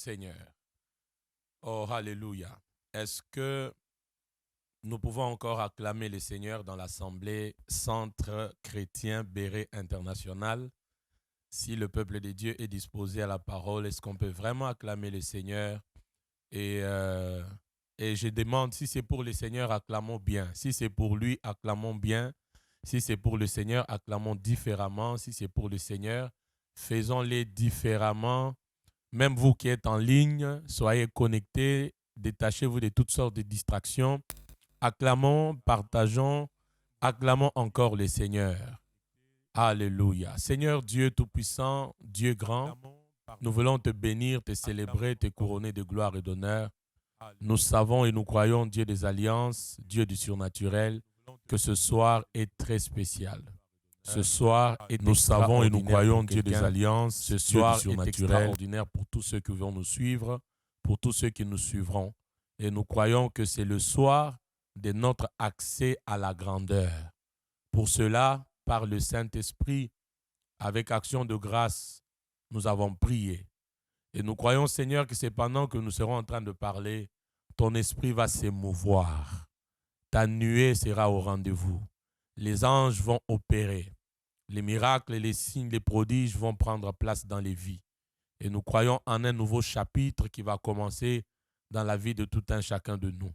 Seigneur. Oh, Alléluia. Est-ce que nous pouvons encore acclamer le Seigneur dans l'Assemblée Centre Chrétien Béret International? Si le peuple de Dieu est disposé à la parole, est-ce qu'on peut vraiment acclamer le Seigneur? Et, euh, et je demande, si c'est pour le Seigneur, acclamons bien. Si c'est pour lui, acclamons bien. Si c'est pour le Seigneur, acclamons différemment. Si c'est pour le Seigneur, faisons-les différemment. Même vous qui êtes en ligne, soyez connectés, détachez-vous de toutes sortes de distractions. Acclamons, partageons, acclamons encore le Seigneur. Alléluia. Seigneur Dieu Tout-Puissant, Dieu grand, nous voulons te bénir, te célébrer, te couronner de gloire et d'honneur. Nous savons et nous croyons, Dieu des alliances, Dieu du surnaturel, que ce soir est très spécial. Ce soir est nous savons et nous croyons, Dieu des alliances, ce soir est extraordinaire pour tous ceux qui vont nous suivre, pour tous ceux qui nous suivront. Et nous croyons que c'est le soir de notre accès à la grandeur. Pour cela, par le Saint-Esprit, avec action de grâce, nous avons prié. Et nous croyons, Seigneur, que c'est pendant que nous serons en train de parler, ton esprit va s'émouvoir. Ta nuée sera au rendez-vous. Les anges vont opérer. Les miracles, les signes, les prodiges vont prendre place dans les vies. Et nous croyons en un nouveau chapitre qui va commencer dans la vie de tout un chacun de nous.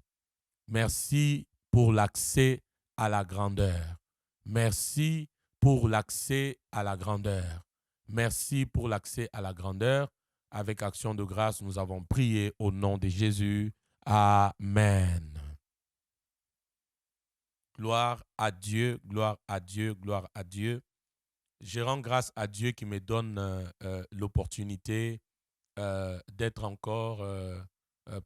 Merci pour l'accès à la grandeur. Merci pour l'accès à la grandeur. Merci pour l'accès à la grandeur. Avec action de grâce, nous avons prié au nom de Jésus. Amen. Gloire à Dieu, gloire à Dieu, gloire à Dieu. Je rends grâce à Dieu qui me donne l'opportunité d'être encore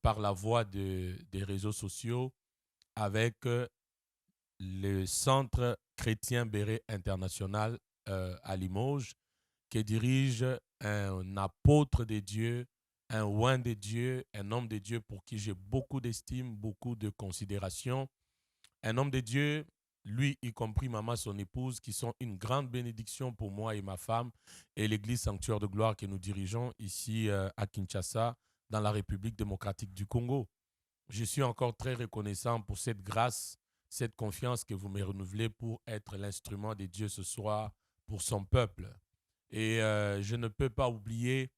par la voie des réseaux sociaux avec le Centre Chrétien Béret International à Limoges, qui dirige un apôtre de Dieu, un oint de Dieu, un homme de Dieu pour qui j'ai beaucoup d'estime, beaucoup de considération. Un homme de Dieu, lui y compris maman, son épouse, qui sont une grande bénédiction pour moi et ma femme, et l'église Sanctuaire de Gloire que nous dirigeons ici à Kinshasa, dans la République démocratique du Congo. Je suis encore très reconnaissant pour cette grâce, cette confiance que vous me renouvelez pour être l'instrument de Dieu ce soir pour son peuple. Et je ne peux pas oublier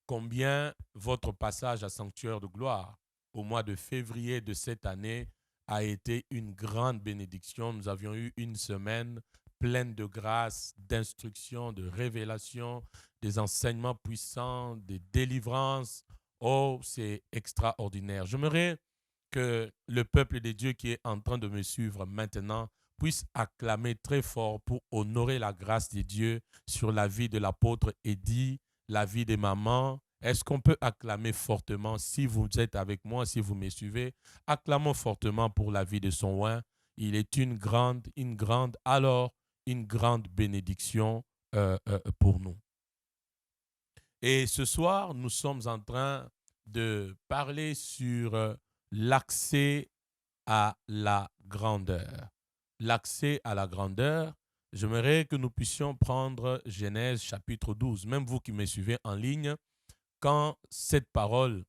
combien votre passage à Sanctuaire de Gloire au mois de février de cette année a été une grande bénédiction. Nous avions eu une semaine pleine de grâce, d'instruction, de révélation, des enseignements puissants, des délivrances. Oh, c'est extraordinaire. J'aimerais que le peuple de Dieu qui est en train de me suivre maintenant puisse acclamer très fort pour honorer la grâce de Dieu sur la vie de l'apôtre Eddie, la vie des mamans. Est-ce qu'on peut acclamer fortement, si vous êtes avec moi, si vous me suivez, acclamons fortement pour la vie de son oint. Il est une grande, alors une grande bénédiction pour nous. Et ce soir, nous sommes en train de parler sur l'accès à la grandeur. L'accès à la grandeur, j'aimerais que nous puissions prendre Genèse chapitre 12. Même vous qui me suivez en ligne, quand cette parole,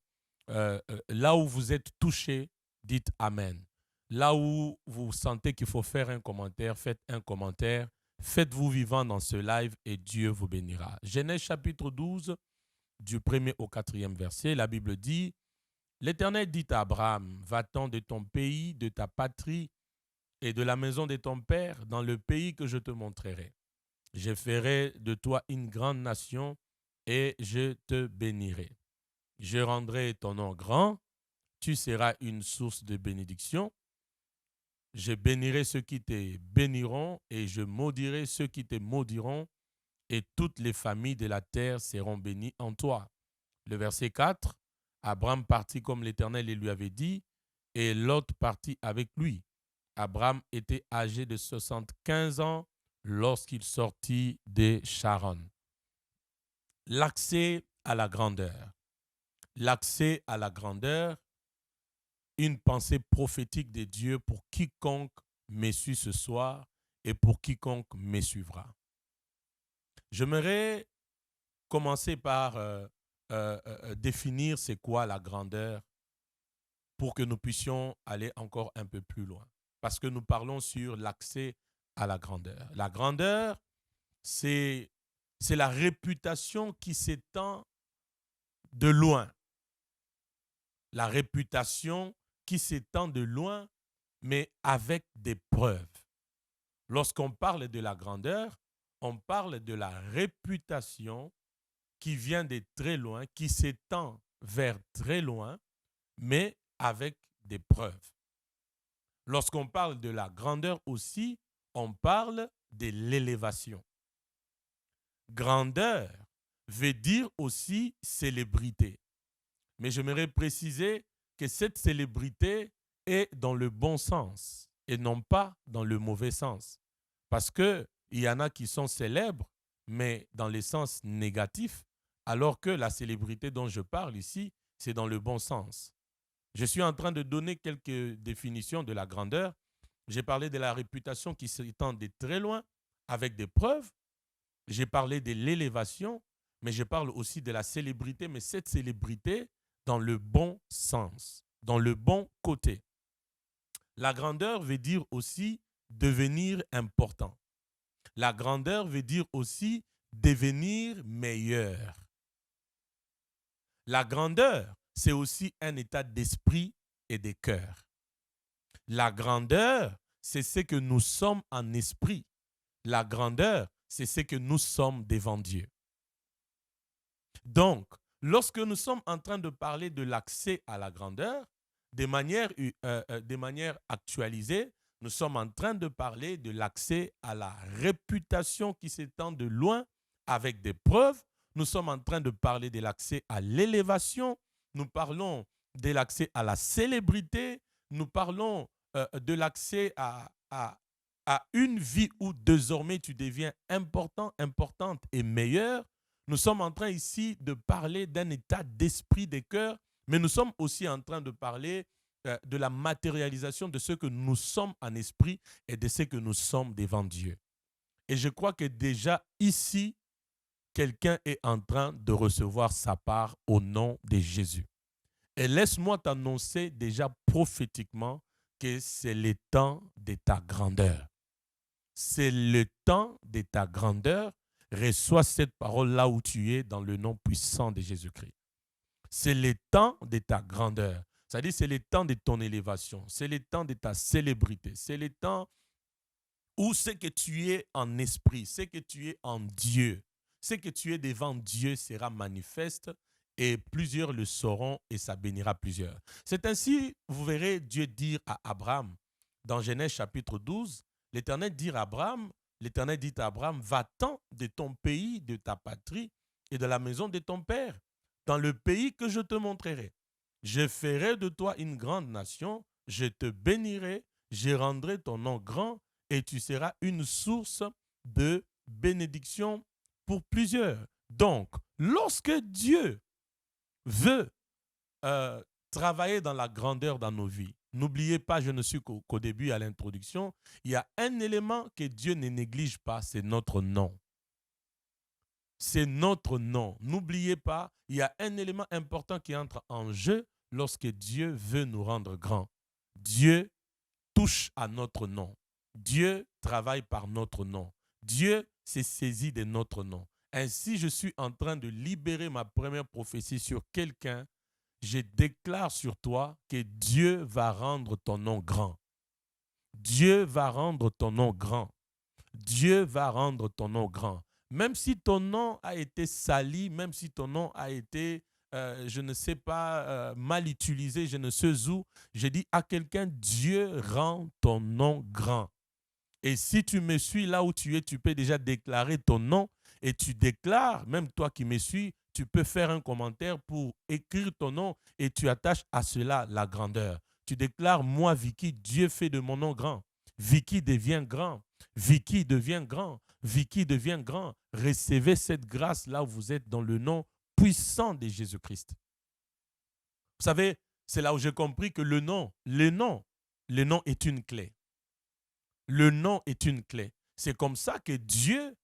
là où vous êtes touché, dites Amen. Là où vous sentez qu'il faut faire un commentaire, faites un commentaire. Faites-vous vivant dans ce live et Dieu vous bénira. Genèse chapitre 12, du 1er au 4e verset, la Bible dit: L'Éternel dit à Abraham, va-t'en de ton pays, de ta patrie et de la maison de ton père dans le pays que je te montrerai. Je ferai de toi une grande nation et je te bénirai. Je rendrai ton nom grand, tu seras une source de bénédiction. Je bénirai ceux qui te béniront et je maudirai ceux qui te maudiront, et toutes les familles de la terre seront bénies en toi. Le verset 4, Abraham partit comme l'Éternel lui avait dit, et Lot partit avec lui. Abraham était âgé de 75 ans lorsqu'il sortit de Charan. L'accès à la grandeur. L'accès à la grandeur, une pensée prophétique de Dieu pour quiconque me suit ce soir et pour quiconque me suivra. J'aimerais commencer par définir c'est quoi la grandeur pour que nous puissions aller encore un peu plus loin. Parce que nous parlons sur l'accès à la grandeur. La grandeur, c'est la réputation qui s'étend de loin. La réputation qui s'étend de loin, mais avec des preuves. Lorsqu'on parle de la grandeur, on parle de la réputation qui vient de très loin, qui s'étend vers très loin, mais avec des preuves. Lorsqu'on parle de la grandeur aussi, on parle de l'élévation. Grandeur veut dire aussi célébrité. Mais j'aimerais préciser que cette célébrité est dans le bon sens et non pas dans le mauvais sens. Parce qu'il y en a qui sont célèbres, mais dans le sens négatif, alors que la célébrité dont je parle ici, c'est dans le bon sens. Je suis en train de donner quelques définitions de la grandeur. J'ai parlé de la réputation qui s'étend de très loin avec des preuves. J'ai parlé de l'élévation, mais je parle aussi de la célébrité, mais cette célébrité dans le bon sens, dans le bon côté. La grandeur veut dire aussi devenir important. La grandeur veut dire aussi devenir meilleur. La grandeur, c'est aussi un état d'esprit et de cœur. La grandeur, c'est ce que nous sommes en esprit. La grandeur, c'est ce que nous sommes devant Dieu. Donc, lorsque nous sommes en train de parler de l'accès à la grandeur, de manière actualisée, nous sommes en train de parler de l'accès à la réputation qui s'étend de loin avec des preuves. Nous sommes en train de parler de l'accès à l'élévation. Nous parlons de l'accès à la célébrité. Nous parlons de l'accès à une vie où désormais tu deviens important, importante et meilleure. Nous sommes en train ici de parler d'un état d'esprit des cœurs, mais nous sommes aussi en train de parler de la matérialisation de ce que nous sommes en esprit et de ce que nous sommes devant Dieu. Et je crois que déjà ici, quelqu'un est en train de recevoir sa part au nom de Jésus. Et laisse-moi t'annoncer déjà prophétiquement que c'est le temps de ta grandeur. C'est le temps de ta grandeur. Reçois cette parole là où tu es dans le nom puissant de Jésus-Christ. C'est le temps de ta grandeur. C'est-à-dire c'est le temps de ton élévation. C'est le temps de ta célébrité. C'est le temps où ce que tu es en esprit, ce que tu es en Dieu, ce que tu es devant Dieu sera manifeste et plusieurs le sauront et ça bénira plusieurs. C'est ainsi, vous verrez Dieu dire à Abraham, dans Genèse chapitre 12, l'Éternel dit à Abraham, va-t'en de ton pays, de ta patrie et de la maison de ton père, dans le pays que je te montrerai. Je ferai de toi une grande nation, je te bénirai, je rendrai ton nom grand et tu seras une source de bénédiction pour plusieurs. Donc, lorsque Dieu veut travailler dans la grandeur dans nos vies, n'oubliez pas, je ne suis qu'au début à l'introduction, il y a un élément que Dieu ne néglige pas, c'est notre nom. C'est notre nom. N'oubliez pas, il y a un élément important qui entre en jeu lorsque Dieu veut nous rendre grands. Dieu touche à notre nom. Dieu travaille par notre nom. Dieu s'est saisi de notre nom. Ainsi, je suis en train de libérer ma première prophétie sur quelqu'un. Je déclare sur toi que Dieu va rendre ton nom grand. Dieu va rendre ton nom grand. Dieu va rendre ton nom grand. Même si ton nom a été sali, même si ton nom a été, je ne sais pas, mal utilisé, je ne sais où, je dis à quelqu'un, Dieu rend ton nom grand. Et si tu me suis là où tu es, tu peux déjà déclarer ton nom et tu déclares, même toi qui me suis, tu peux faire un commentaire pour écrire ton nom et tu attaches à cela la grandeur. Tu déclares, moi Vicky, Dieu fait de mon nom grand. Vicky devient grand. Vicky devient grand. Vicky devient grand. Recevez cette grâce là où vous êtes dans le nom puissant de Jésus-Christ. Vous savez, c'est là où j'ai compris que le nom est une clé. Le nom est une clé. C'est comme ça que Dieu,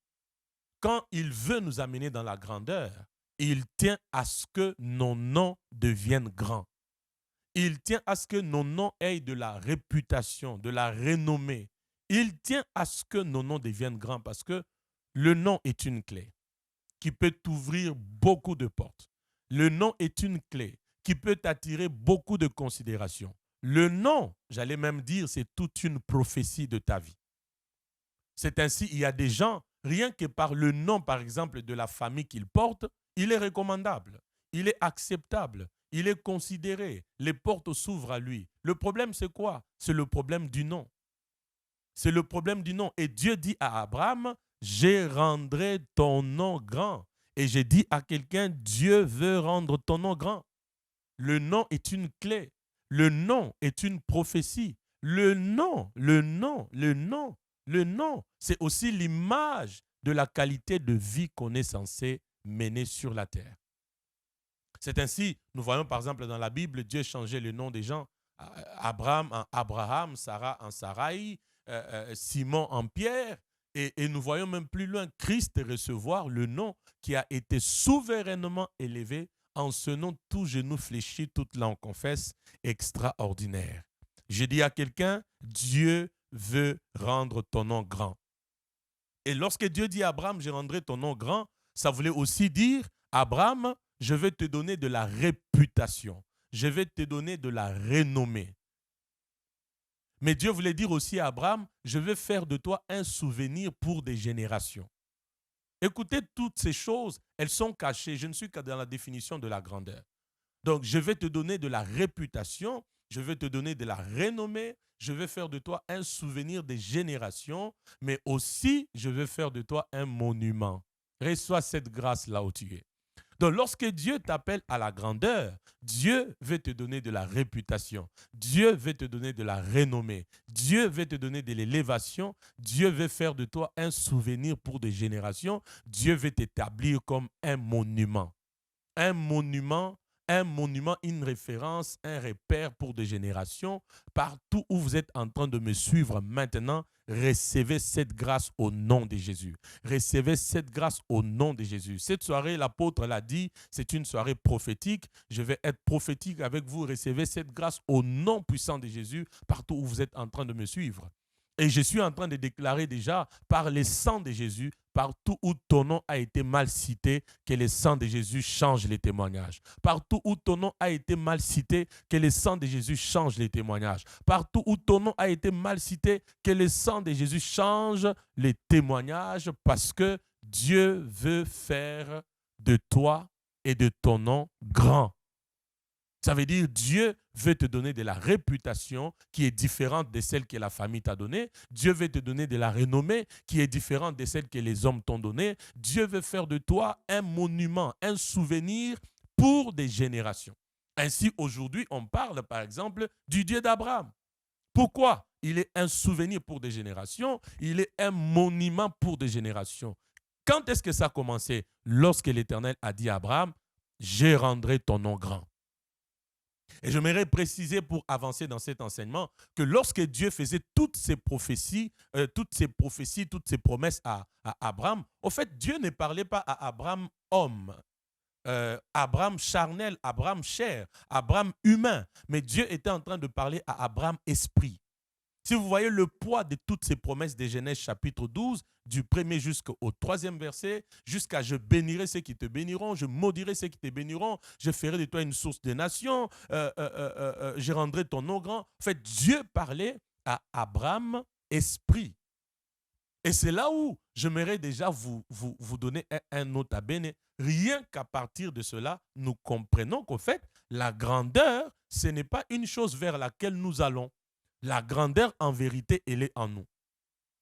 quand il veut nous amener dans la grandeur, Il tient à ce que nos noms deviennent grands. Il tient à ce que nos noms aient de la réputation, de la renommée. Il tient à ce que nos noms deviennent grands parce que le nom est une clé qui peut t'ouvrir beaucoup de portes. Le nom est une clé qui peut t'attirer beaucoup de considérations. Le nom, j'allais même dire, c'est toute une prophétie de ta vie. C'est ainsi, il y a des gens, rien que par le nom, par exemple, de la famille qu'ils portent, il est recommandable, il est acceptable, il est considéré, les portes s'ouvrent à lui. Le problème, c'est quoi? C'est le problème du nom. C'est le problème du nom. Et Dieu dit à Abraham, je rendrai ton nom grand. Et j'ai dit à quelqu'un, Dieu veut rendre ton nom grand. Le nom est une clé. Le nom est une prophétie. Le nom, c'est aussi l'image de la qualité de vie qu'on est censé mener sur la terre. C'est ainsi, nous voyons par exemple dans la Bible, Dieu changeait le nom des gens. Abraham en Abraham, Sarah en Sarai, Simon en Pierre. Et nous voyons même plus loin Christ recevoir le nom qui a été souverainement élevé en ce nom tout genou fléchi, toute langue confesse, extraordinaire. Je dis à quelqu'un, Dieu veut rendre ton nom grand. Et lorsque Dieu dit à Abraham, je rendrai ton nom grand, ça voulait aussi dire, Abraham, je vais te donner de la réputation. Je vais te donner de la renommée. Mais Dieu voulait dire aussi à Abraham, je vais faire de toi un souvenir pour des générations. Écoutez, toutes ces choses, elles sont cachées. Je ne suis que dans la définition de la grandeur. Donc, je vais te donner de la réputation, je vais te donner de la renommée, je vais faire de toi un souvenir des générations, mais aussi, je vais faire de toi un monument. Reçois cette grâce là où tu es. Donc, lorsque Dieu t'appelle à la grandeur, Dieu veut te donner de la réputation. Dieu veut te donner de la renommée. Dieu veut te donner de l'élévation. Dieu veut faire de toi un souvenir pour des générations. Dieu veut t'établir comme un monument. Un monument, une référence, un repère pour des générations. Partout où vous êtes en train de me suivre maintenant, recevez cette grâce au nom de Jésus. Recevez cette grâce au nom de Jésus. Cette soirée, l'apôtre l'a dit, c'est une soirée prophétique. Je vais être prophétique avec vous. Recevez cette grâce au nom puissant de Jésus partout où vous êtes en train de me suivre. Et je suis en train de déclarer déjà par le sang de Jésus, partout où ton nom a été mal cité, que le sang de Jésus change les témoignages. Partout où ton nom a été mal cité, que le sang de Jésus change les témoignages. Partout où ton nom a été mal cité, que le sang de Jésus change les témoignages parce que Dieu veut faire de toi et de ton nom grand. Ça veut dire Dieu veut te donner de la réputation qui est différente de celle que la famille t'a donnée. Dieu veut te donner de la renommée qui est différente de celle que les hommes t'ont donnée. Dieu veut faire de toi un monument, un souvenir pour des générations. Ainsi, aujourd'hui, on parle par exemple du Dieu d'Abraham. Pourquoi? Il est un souvenir pour des générations, il est un monument pour des générations. Quand est-ce que ça a commencé? Lorsque l'Éternel a dit à Abraham, je rendrai ton nom grand. Et j'aimerais préciser pour avancer dans cet enseignement que lorsque Dieu faisait toutes ces prophéties, toutes ces promesses à Abraham, au fait, Dieu ne parlait pas à Abraham homme, Abraham charnel, Abraham chair, Abraham humain, mais Dieu était en train de parler à Abraham esprit. Si vous voyez le poids de toutes ces promesses de Genèse chapitre 12, du premier jusqu'au troisième verset, jusqu'à je bénirai ceux qui te béniront, je maudirai ceux qui te béniront, je ferai de toi une source de nations, je rendrai ton nom grand. En fait, Dieu parlait à Abraham esprit. Et c'est là où j'aimerais déjà vous donner un nota bene. Rien qu'à partir de cela, nous comprenons qu'en fait, la grandeur, ce n'est pas une chose vers laquelle nous allons. La grandeur, en vérité, elle est en nous.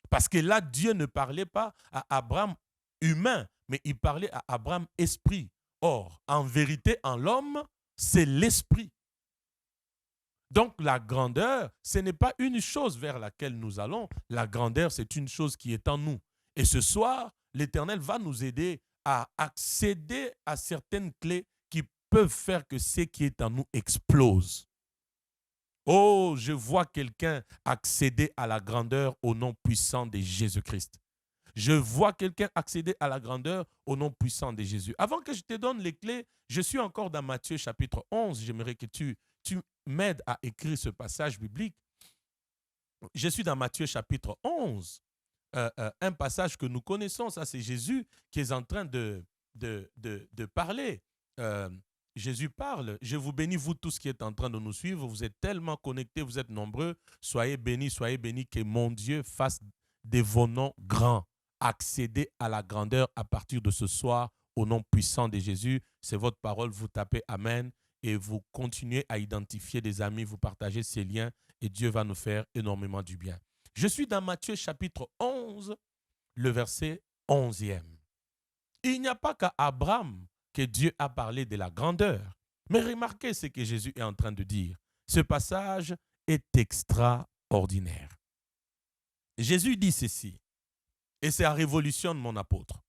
Parce que là, Dieu ne parlait pas à Abraham humain, mais il parlait à Abraham esprit. Or, en vérité, en l'homme, c'est l'esprit. Donc, la grandeur, ce n'est pas une chose vers laquelle nous allons. La grandeur, c'est une chose qui est en nous. Et ce soir, l'Éternel va nous aider à accéder à certaines clés qui peuvent faire que ce qui est en nous explose. Oh, je vois quelqu'un accéder à la grandeur au nom puissant de Jésus-Christ. Je vois quelqu'un accéder à la grandeur au nom puissant de Jésus. Avant que je te donne les clés, je suis encore dans Matthieu chapitre 11. J'aimerais que tu m'aides à écrire ce passage biblique. Je suis dans Matthieu chapitre 11. Un passage que nous connaissons, ça c'est Jésus qui est en train de parler. Jésus parle, je vous bénis vous tous qui êtes en train de nous suivre, vous êtes tellement connectés, vous êtes nombreux, soyez bénis, que mon Dieu fasse de vos noms grands, accédez à la grandeur à partir de ce soir, au nom puissant de Jésus, c'est votre parole, vous tapez Amen et vous continuez à identifier des amis, vous partagez ces liens et Dieu va nous faire énormément du bien. Je suis dans Matthieu chapitre 11, le verset 11e. Il n'y a pas qu'à Abraham que Dieu a parlé de la grandeur. Mais remarquez ce que Jésus est en train de dire. Ce passage est extraordinaire. Jésus dit ceci, et ça révolutionne mon apôtre.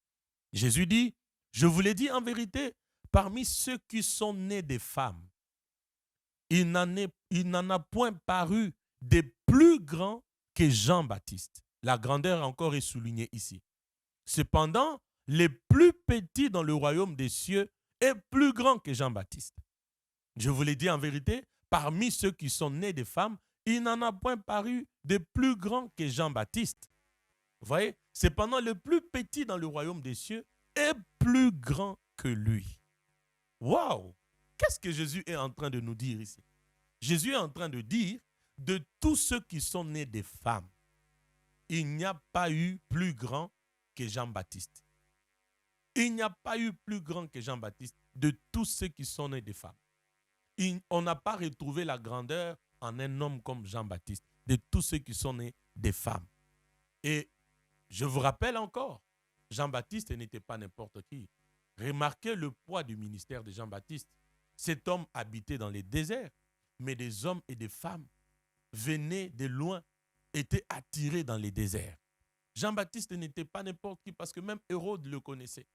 Jésus dit, je vous l'ai dit en vérité, parmi ceux qui sont nés des femmes, il n'en a point paru des plus grands que Jean-Baptiste. La grandeur encore est soulignée ici. Cependant, les plus petits dans le royaume des cieux est plus grand que Jean-Baptiste. Je vous l'ai dit en vérité, parmi ceux qui sont nés des femmes, il n'en a point paru de plus grand que Jean-Baptiste. Vous voyez, cependant, le plus petit dans le royaume des cieux est plus grand que lui. Waouh! Qu'est-ce que Jésus est en train de nous dire ici? Jésus est en train de dire, de tous ceux qui sont nés des femmes, il n'y a pas eu plus grand que Jean-Baptiste. Il n'y a pas eu plus grand que Jean-Baptiste de tous ceux qui sont nés des femmes. On n'a pas retrouvé la grandeur en un homme comme Jean-Baptiste, de tous ceux qui sont nés des femmes. Et je vous rappelle encore, Jean-Baptiste n'était pas n'importe qui. Remarquez le poids du ministère de Jean-Baptiste. Cet homme habitait dans les déserts, mais des hommes et des femmes venaient de loin, étaient attirés dans les déserts. Jean-Baptiste n'était pas n'importe qui parce que même Hérode le connaissait.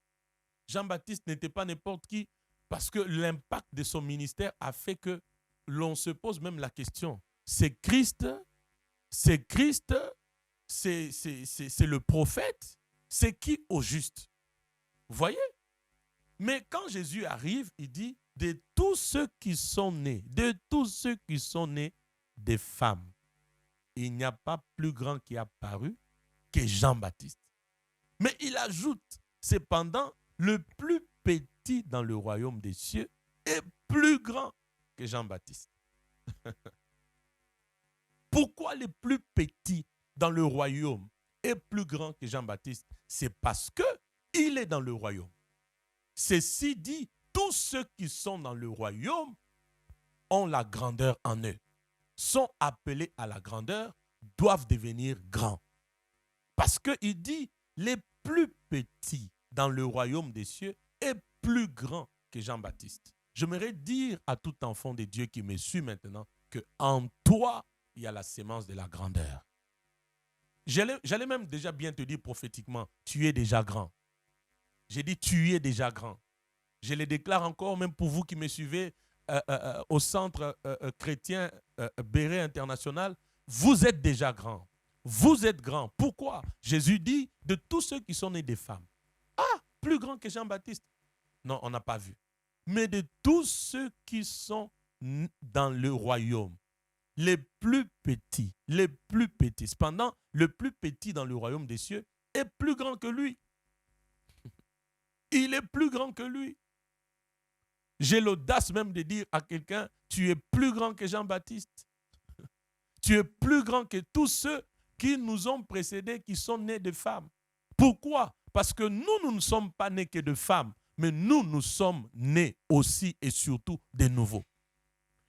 Jean-Baptiste n'était pas n'importe qui parce que l'impact de son ministère a fait que l'on se pose même la question, c'est Christ, c'est le prophète, c'est qui au juste? Vous voyez? Mais quand Jésus arrive, il dit, de tous ceux qui sont nés, des femmes, il n'y a pas plus grand qui a paru que Jean-Baptiste. Mais il ajoute, cependant, le plus petit dans le royaume des cieux est plus grand que Jean-Baptiste. Pourquoi le plus petit dans le royaume est plus grand que Jean-Baptiste? C'est parce qu'il est dans le royaume. Ceci dit, tous ceux qui sont dans le royaume ont la grandeur en eux, sont appelés à la grandeur, doivent devenir grands. Parce qu'il dit, les plus petits dans le royaume des cieux est plus grand que Jean-Baptiste. J'aimerais dire à tout enfant de Dieu qui me suit maintenant qu'en toi, il y a la sémence de la grandeur. J'allais même déjà bien te dire prophétiquement, tu es déjà grand. J'ai dit, tu es déjà grand. Je le déclare encore, même pour vous qui me suivez au centre chrétien Béret International, vous êtes déjà grand. Vous êtes grand. Pourquoi? Jésus dit, de tous ceux qui sont nés des femmes. Ah, plus grand que Jean-Baptiste. Non, on n'a pas vu. Mais de tous ceux qui sont dans le royaume, les plus petits. Cependant, le plus petit dans le royaume des cieux est plus grand que lui. Il est plus grand que lui. J'ai l'audace même de dire à quelqu'un, tu es plus grand que Jean-Baptiste. Tu es plus grand que tous ceux qui nous ont précédés, qui sont nés de femmes. Pourquoi? Parce que nous ne sommes pas nés que de femmes, mais nous sommes nés aussi et surtout de nouveau.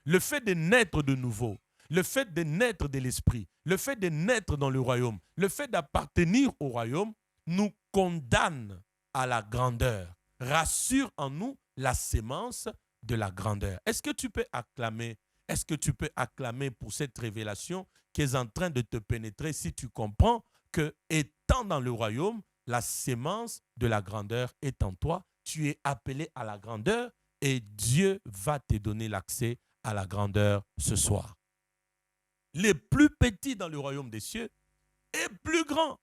Le fait de naître de nouveau, le fait de naître de l'esprit, le fait de naître dans le royaume, le fait d'appartenir au royaume, nous condamne à la grandeur, rassure en nous la sémence de la grandeur. Est-ce que tu peux acclamer? Est-ce que tu peux acclamer pour cette révélation qui est en train de te pénétrer si tu comprends que, étant dans le royaume, la sémence de la grandeur est en toi, tu es appelé à la grandeur et Dieu va te donner l'accès à la grandeur ce soir. Les plus petits dans le royaume des cieux est plus grand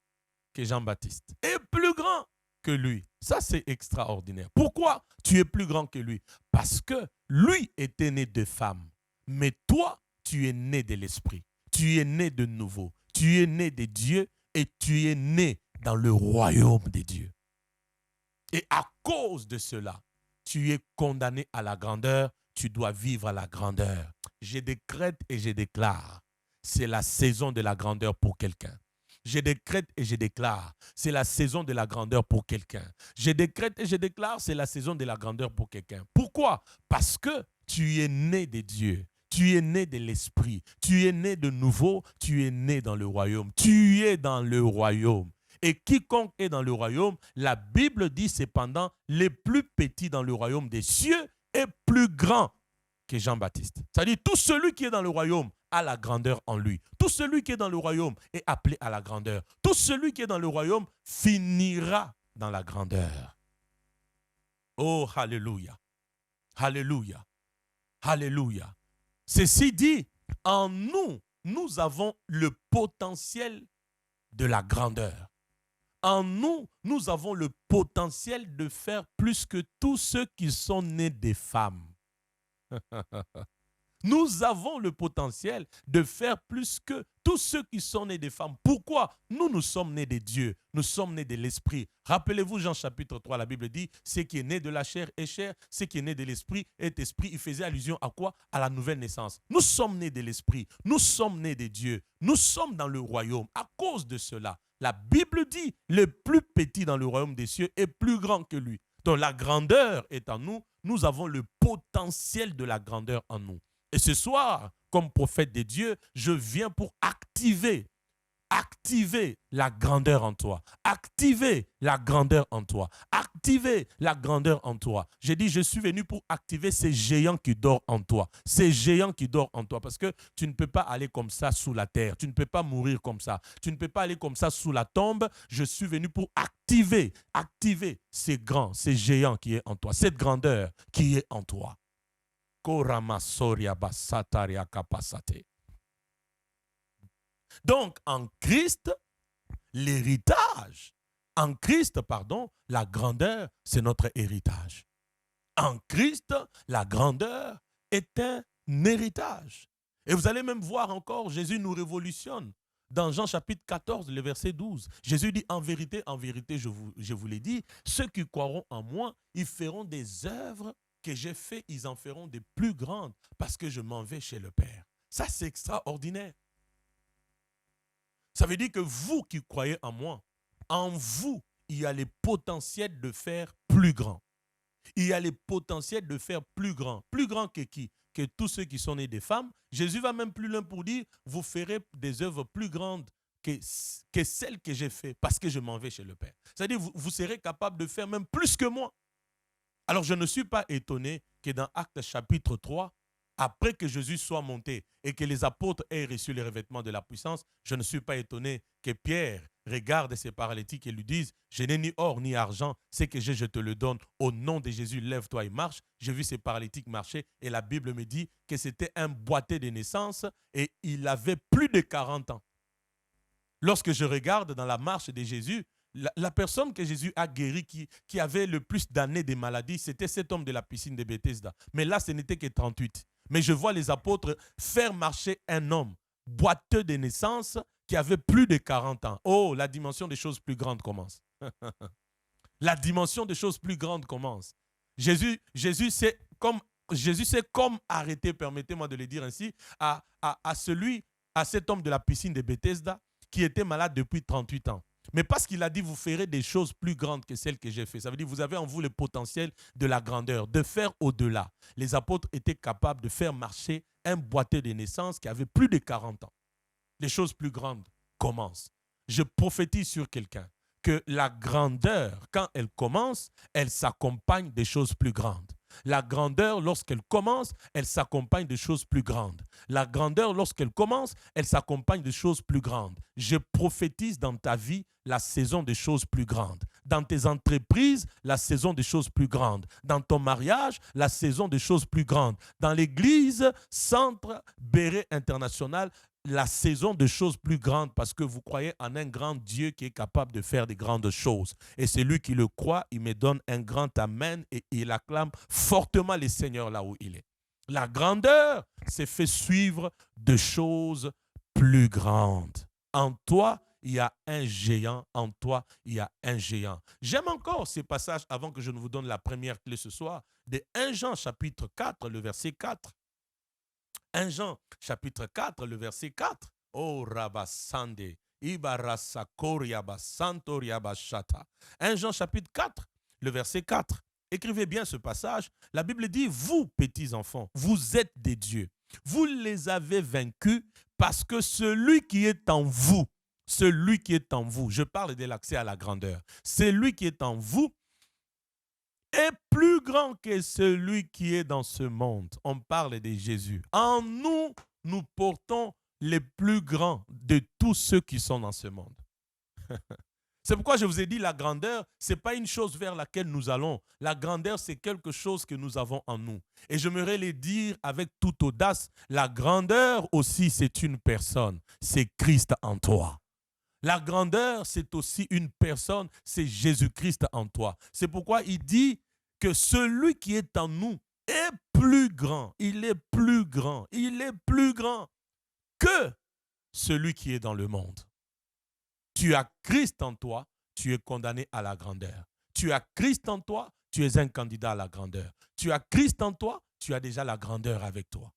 que Jean-Baptiste, est plus grand que lui. Ça, c'est extraordinaire. Pourquoi tu es plus grand que lui? Parce que lui était né de femme. Mais toi, tu es né de l'Esprit. Tu es né de nouveau. Tu es né de Dieu et tu es né dans le royaume de Dieu. Et à cause de cela, tu es condamné à la grandeur. Tu dois vivre à la grandeur. Je décrète et je déclare, c'est la saison de la grandeur pour quelqu'un. Je décrète et je déclare, c'est la saison de la grandeur pour quelqu'un. Je décrète et je déclare, c'est la saison de la grandeur pour quelqu'un. Pourquoi? Parce que tu es né de Dieu. Tu es né de l'Esprit. Tu es né de nouveau. Tu es né dans le royaume. Tu es dans le royaume. Et quiconque est dans le royaume, la Bible dit cependant, les plus petits dans le royaume des cieux est plus grand que Jean-Baptiste. C'est-à-dire, tout celui qui est dans le royaume a la grandeur en lui. Tout celui qui est dans le royaume est appelé à la grandeur. Tout celui qui est dans le royaume finira dans la grandeur. Oh, alléluia. Alléluia. Alléluia. Ceci dit, en nous, nous avons le potentiel de la grandeur. En nous, nous avons le potentiel de faire plus que tous ceux qui sont nés des femmes. Nous avons le potentiel de faire plus que tous ceux qui sont nés des femmes. Pourquoi? Nous sommes nés de Dieu. Nous sommes nés de l'Esprit. Rappelez-vous, Jean chapitre 3, la Bible dit, ce qui est né de la chair est chair, ce qui est né de l'Esprit est esprit. Il faisait allusion à quoi? À la nouvelle naissance. Nous sommes nés de l'Esprit. Nous sommes nés de Dieu. Nous sommes dans le royaume. À cause de cela, la Bible dit, le plus petit dans le royaume des cieux est plus grand que lui. Donc la grandeur est en nous. Nous avons le potentiel de la grandeur en nous. Et ce soir, comme prophète de Dieu, je viens pour activer la grandeur en toi. Activer la grandeur en toi. Activer la grandeur en toi. J'ai dit, je suis venu pour activer ces géants qui dorment en toi. Ces géants qui dorment en toi. Parce que tu ne peux pas aller comme ça sous la terre. Tu ne peux pas mourir comme ça. Tu ne peux pas aller comme ça sous la tombe. Je suis venu pour activer ces grands, ces géants qui est en toi. Cette grandeur qui est en toi. Donc, en Christ, la grandeur, c'est notre héritage. En Christ, la grandeur est un héritage. Et vous allez même voir encore, Jésus nous révolutionne. Dans Jean chapitre 14, le verset 12, Jésus dit, en vérité, je vous l'ai dit, ceux qui croiront en moi, ils feront des œuvres que j'ai fait, ils en feront des plus grandes parce que je m'en vais chez le Père. Ça, c'est extraordinaire. Ça veut dire que vous qui croyez en moi, en vous, il y a le potentiel de faire plus grand. Il y a le potentiel de faire plus grand. Plus grand que qui? Que tous ceux qui sont nés des femmes. Jésus va même plus loin pour dire, vous ferez des œuvres plus grandes que celles que j'ai faites parce que je m'en vais chez le Père. C'est-à-dire, vous serez capable de faire même plus que moi. Alors, je ne suis pas étonné que dans Actes chapitre 3, après que Jésus soit monté et que les apôtres aient reçu les revêtements de la puissance, je ne suis pas étonné que Pierre regarde ces paralytiques et lui dise, je n'ai ni or ni argent, ce que j'ai, je te le donne. Au nom de Jésus, lève-toi et marche. J'ai vu ces paralytiques marcher et la Bible me dit que c'était un boiteux de naissance et il avait plus de 40 ans. Lorsque je regarde dans la marche de Jésus, la personne que Jésus a guérie, qui avait le plus d'années de maladie, c'était cet homme de la piscine de Bethesda. Mais là, ce n'était que 38. Mais je vois les apôtres faire marcher un homme boiteux de naissance qui avait plus de 40 ans. Oh, la dimension des choses plus grandes commence. La dimension des choses plus grandes commence. Jésus sait comme arrêter, permettez-moi de le dire ainsi, à cet homme de la piscine de Bethesda qui était malade depuis 38 ans. Mais parce qu'il a dit, vous ferez des choses plus grandes que celles que j'ai faites. Ça veut dire que vous avez en vous le potentiel de la grandeur, de faire au-delà. Les apôtres étaient capables de faire marcher un boiteux de naissance qui avait plus de 40 ans. Les choses plus grandes commencent. Je prophétise sur quelqu'un que la grandeur, quand elle commence, elle s'accompagne des choses plus grandes. La grandeur, lorsqu'elle commence, elle s'accompagne de choses plus grandes. La grandeur, lorsqu'elle commence, elle s'accompagne de choses plus grandes. Je prophétise dans ta vie la saison des choses plus grandes. Dans tes entreprises, la saison des choses plus grandes. Dans ton mariage, la saison des choses plus grandes. Dans l'église Centre Béret International, la saison de choses plus grandes parce que vous croyez en un grand Dieu qui est capable de faire des grandes choses. Et celui qui le croit, il me donne un grand amen et il acclame fortement le Seigneur là où il est. La grandeur, c'est fait suivre de choses plus grandes. En toi, il y a un géant. En toi, il y a un géant. J'aime encore ces passages avant que je ne vous donne la première clé ce soir, de 1 Jean chapitre 4, le verset 4. 1 Jean chapitre 4, le verset 4. Oh Rabasande, Ibarasakoriabasantoriabashata. 1 Jean chapitre 4, le verset 4. Écrivez bien ce passage. La Bible dit, vous, petits enfants, vous êtes des dieux. Vous les avez vaincus parce que celui qui est en vous, je parle de l'accès à la grandeur, celui qui est en vous est plus grand que celui qui est dans ce monde. On parle de Jésus. En nous, nous portons les plus grands de tous ceux qui sont dans ce monde. C'est pourquoi je vous ai dit, la grandeur, ce n'est pas une chose vers laquelle nous allons. La grandeur, c'est quelque chose que nous avons en nous. Et j'aimerais le dire avec toute audace, la grandeur aussi, c'est une personne. C'est Christ en toi. La grandeur, c'est aussi une personne, c'est Jésus-Christ en toi. C'est pourquoi il dit que celui qui est en nous est plus grand. Il est plus grand. Il est plus grand que celui qui est dans le monde. Tu as Christ en toi, tu es condamné à la grandeur. Tu as Christ en toi, tu es un candidat à la grandeur. Tu as Christ en toi, tu as déjà la grandeur avec toi.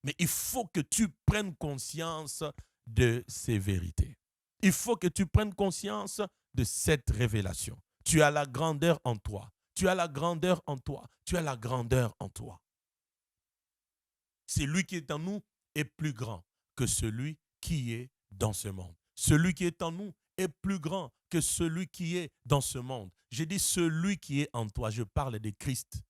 Mais il faut que tu prennes conscience de ces vérités. Il faut que tu prennes conscience de cette révélation. Tu as la grandeur en toi. Tu as la grandeur en toi. Tu as la grandeur en toi. Celui qui est en nous est plus grand que celui qui est dans ce monde. Celui qui est en nous est plus grand que celui qui est dans ce monde. J'ai dit celui qui est en toi. Je parle de Christ.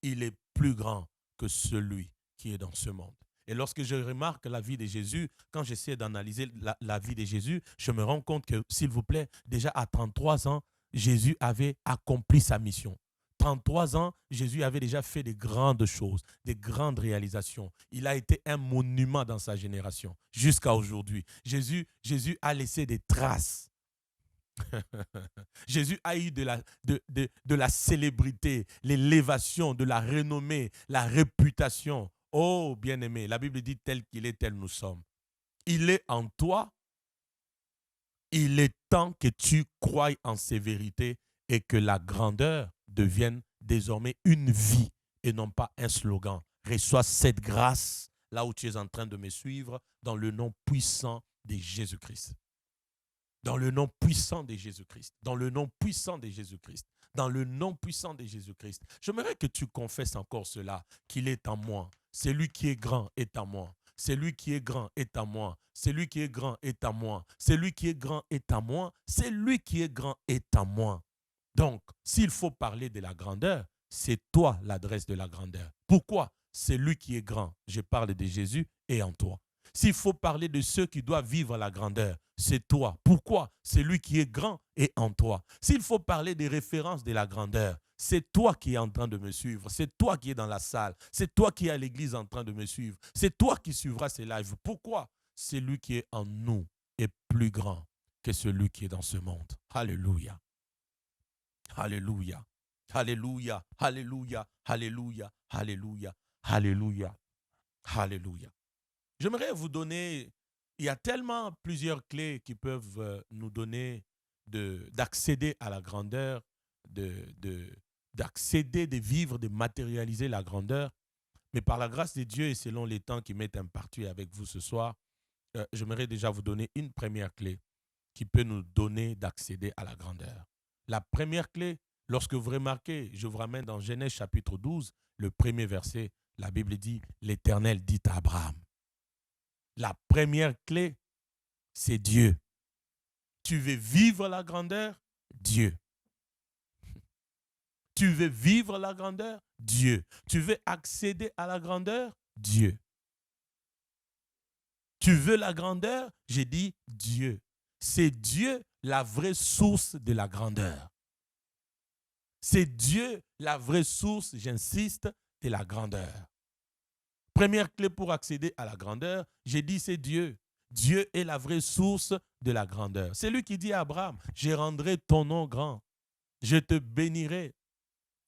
Il est plus grand que celui qui est dans ce monde. Et lorsque je remarque la vie de Jésus, quand j'essaie d'analyser la vie de Jésus, je me rends compte que, s'il vous plaît, déjà à 33 ans, Jésus avait accompli sa mission. 33 ans, Jésus avait déjà fait de grandes choses, de grandes réalisations. Il a été un monument dans sa génération jusqu'à aujourd'hui. Jésus a laissé des traces. Jésus a eu de la célébrité, l'élévation, de la renommée, la réputation. Oh, bien-aimé, la Bible dit tel qu'il est, tel nous sommes. Il est en toi. Il est temps que tu croies en ces vérités et que la grandeur devienne désormais une vie et non pas un slogan. Reçois cette grâce là où tu es en train de me suivre dans le nom puissant de Jésus-Christ. Dans le nom puissant de Jésus-Christ. Dans le nom puissant de Jésus-Christ. Dans le nom puissant de Jésus-Christ. J'aimerais que tu confesses encore cela, qu'il est en moi. Celui qui est grand est en moi. Celui qui est grand est à moi. Celui qui est grand est à moi. Celui qui est grand est à moi. Celui qui est grand est à moi. Donc, s'il faut parler de la grandeur, c'est toi l'adresse de la grandeur. Pourquoi? Celui qui est grand, je parle de Jésus, est en toi. S'il faut parler de ceux qui doivent vivre la grandeur, c'est toi. Pourquoi? Celui qui est grand est en toi. S'il faut parler des références de la grandeur, c'est toi qui es en train de me suivre. C'est toi qui es dans la salle. C'est toi qui es à l'église en train de me suivre. C'est toi qui suivras ces lives. Pourquoi? Celui qui est en nous est plus grand que celui qui est dans ce monde. Alléluia. Alléluia. Alléluia. Alléluia. Alléluia. Alléluia. Alléluia. Alléluia. J'aimerais vous donner, il y a tellement plusieurs clés qui peuvent nous donner d'accéder à la grandeur, d'accéder, de vivre, de matérialiser la grandeur. Mais par la grâce de Dieu et selon les temps qui m'est imparti avec vous ce soir, j'aimerais déjà vous donner une première clé qui peut nous donner d'accéder à la grandeur. La première clé, lorsque vous remarquez, je vous ramène dans Genèse chapitre 12, le premier verset, la Bible dit, l'Éternel dit à Abraham. La première clé, c'est Dieu. Tu veux vivre la grandeur? Dieu. Tu veux vivre la grandeur? Dieu. Tu veux accéder à la grandeur? Dieu. Tu veux la grandeur? J'ai dit Dieu. C'est Dieu la vraie source de la grandeur. C'est Dieu la vraie source, j'insiste, de la grandeur. Première clé pour accéder à la grandeur, j'ai dit c'est Dieu. Dieu est la vraie source de la grandeur. C'est lui qui dit à Abraham, je rendrai ton nom grand, je te bénirai,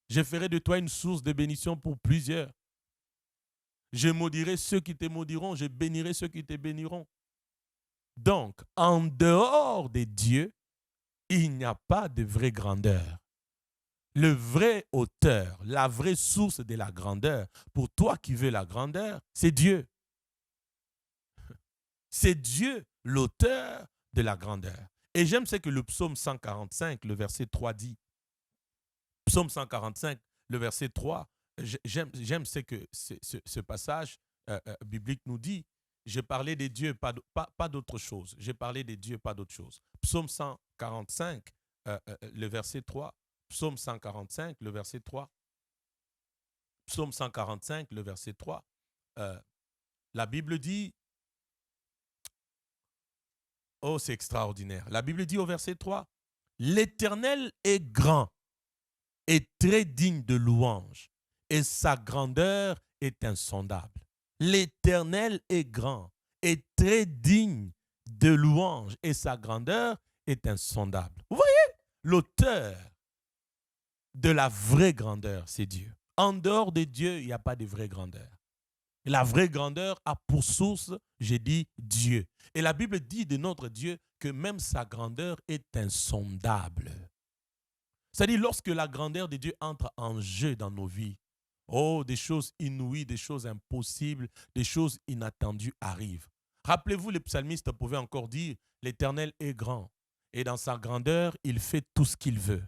je ferai de toi une source de bénédiction pour plusieurs. Je maudirai ceux qui te maudiront, je bénirai ceux qui te béniront. Donc, en dehors des dieux, il n'y a pas de vraie grandeur. Le vrai auteur, la vraie source de la grandeur, pour toi qui veux la grandeur, c'est Dieu. C'est Dieu, l'auteur de la grandeur. Et j'aime ce que le psaume 145, le verset 3 dit. Psaume 145, le verset 3, j'aime ce que ce passage biblique nous dit. J'ai parlé des dieux, pas d'autre chose. J'ai parlé des dieux, pas d'autre chose. Psaume 145, le verset 3. Psaume 145, le verset 3. Psaume 145, le verset 3. La Bible dit, oh, c'est extraordinaire. La Bible dit au verset 3, l'Éternel est grand et très digne de louange, et sa grandeur est insondable. L'Éternel est grand et très digne de louange, et sa grandeur est insondable. Vous voyez, l'auteur de la vraie grandeur, c'est Dieu. En dehors de Dieu, il n'y a pas de vraie grandeur. La vraie grandeur a pour source, j'ai dit, Dieu. Et la Bible dit de notre Dieu que même sa grandeur est insondable. C'est-à-dire, lorsque la grandeur de Dieu entre en jeu dans nos vies, oh, des choses inouïes, des choses impossibles, des choses inattendues arrivent. Rappelez-vous, les psalmistes pouvaient encore dire, l'Éternel est grand, et dans sa grandeur, il fait tout ce qu'il veut.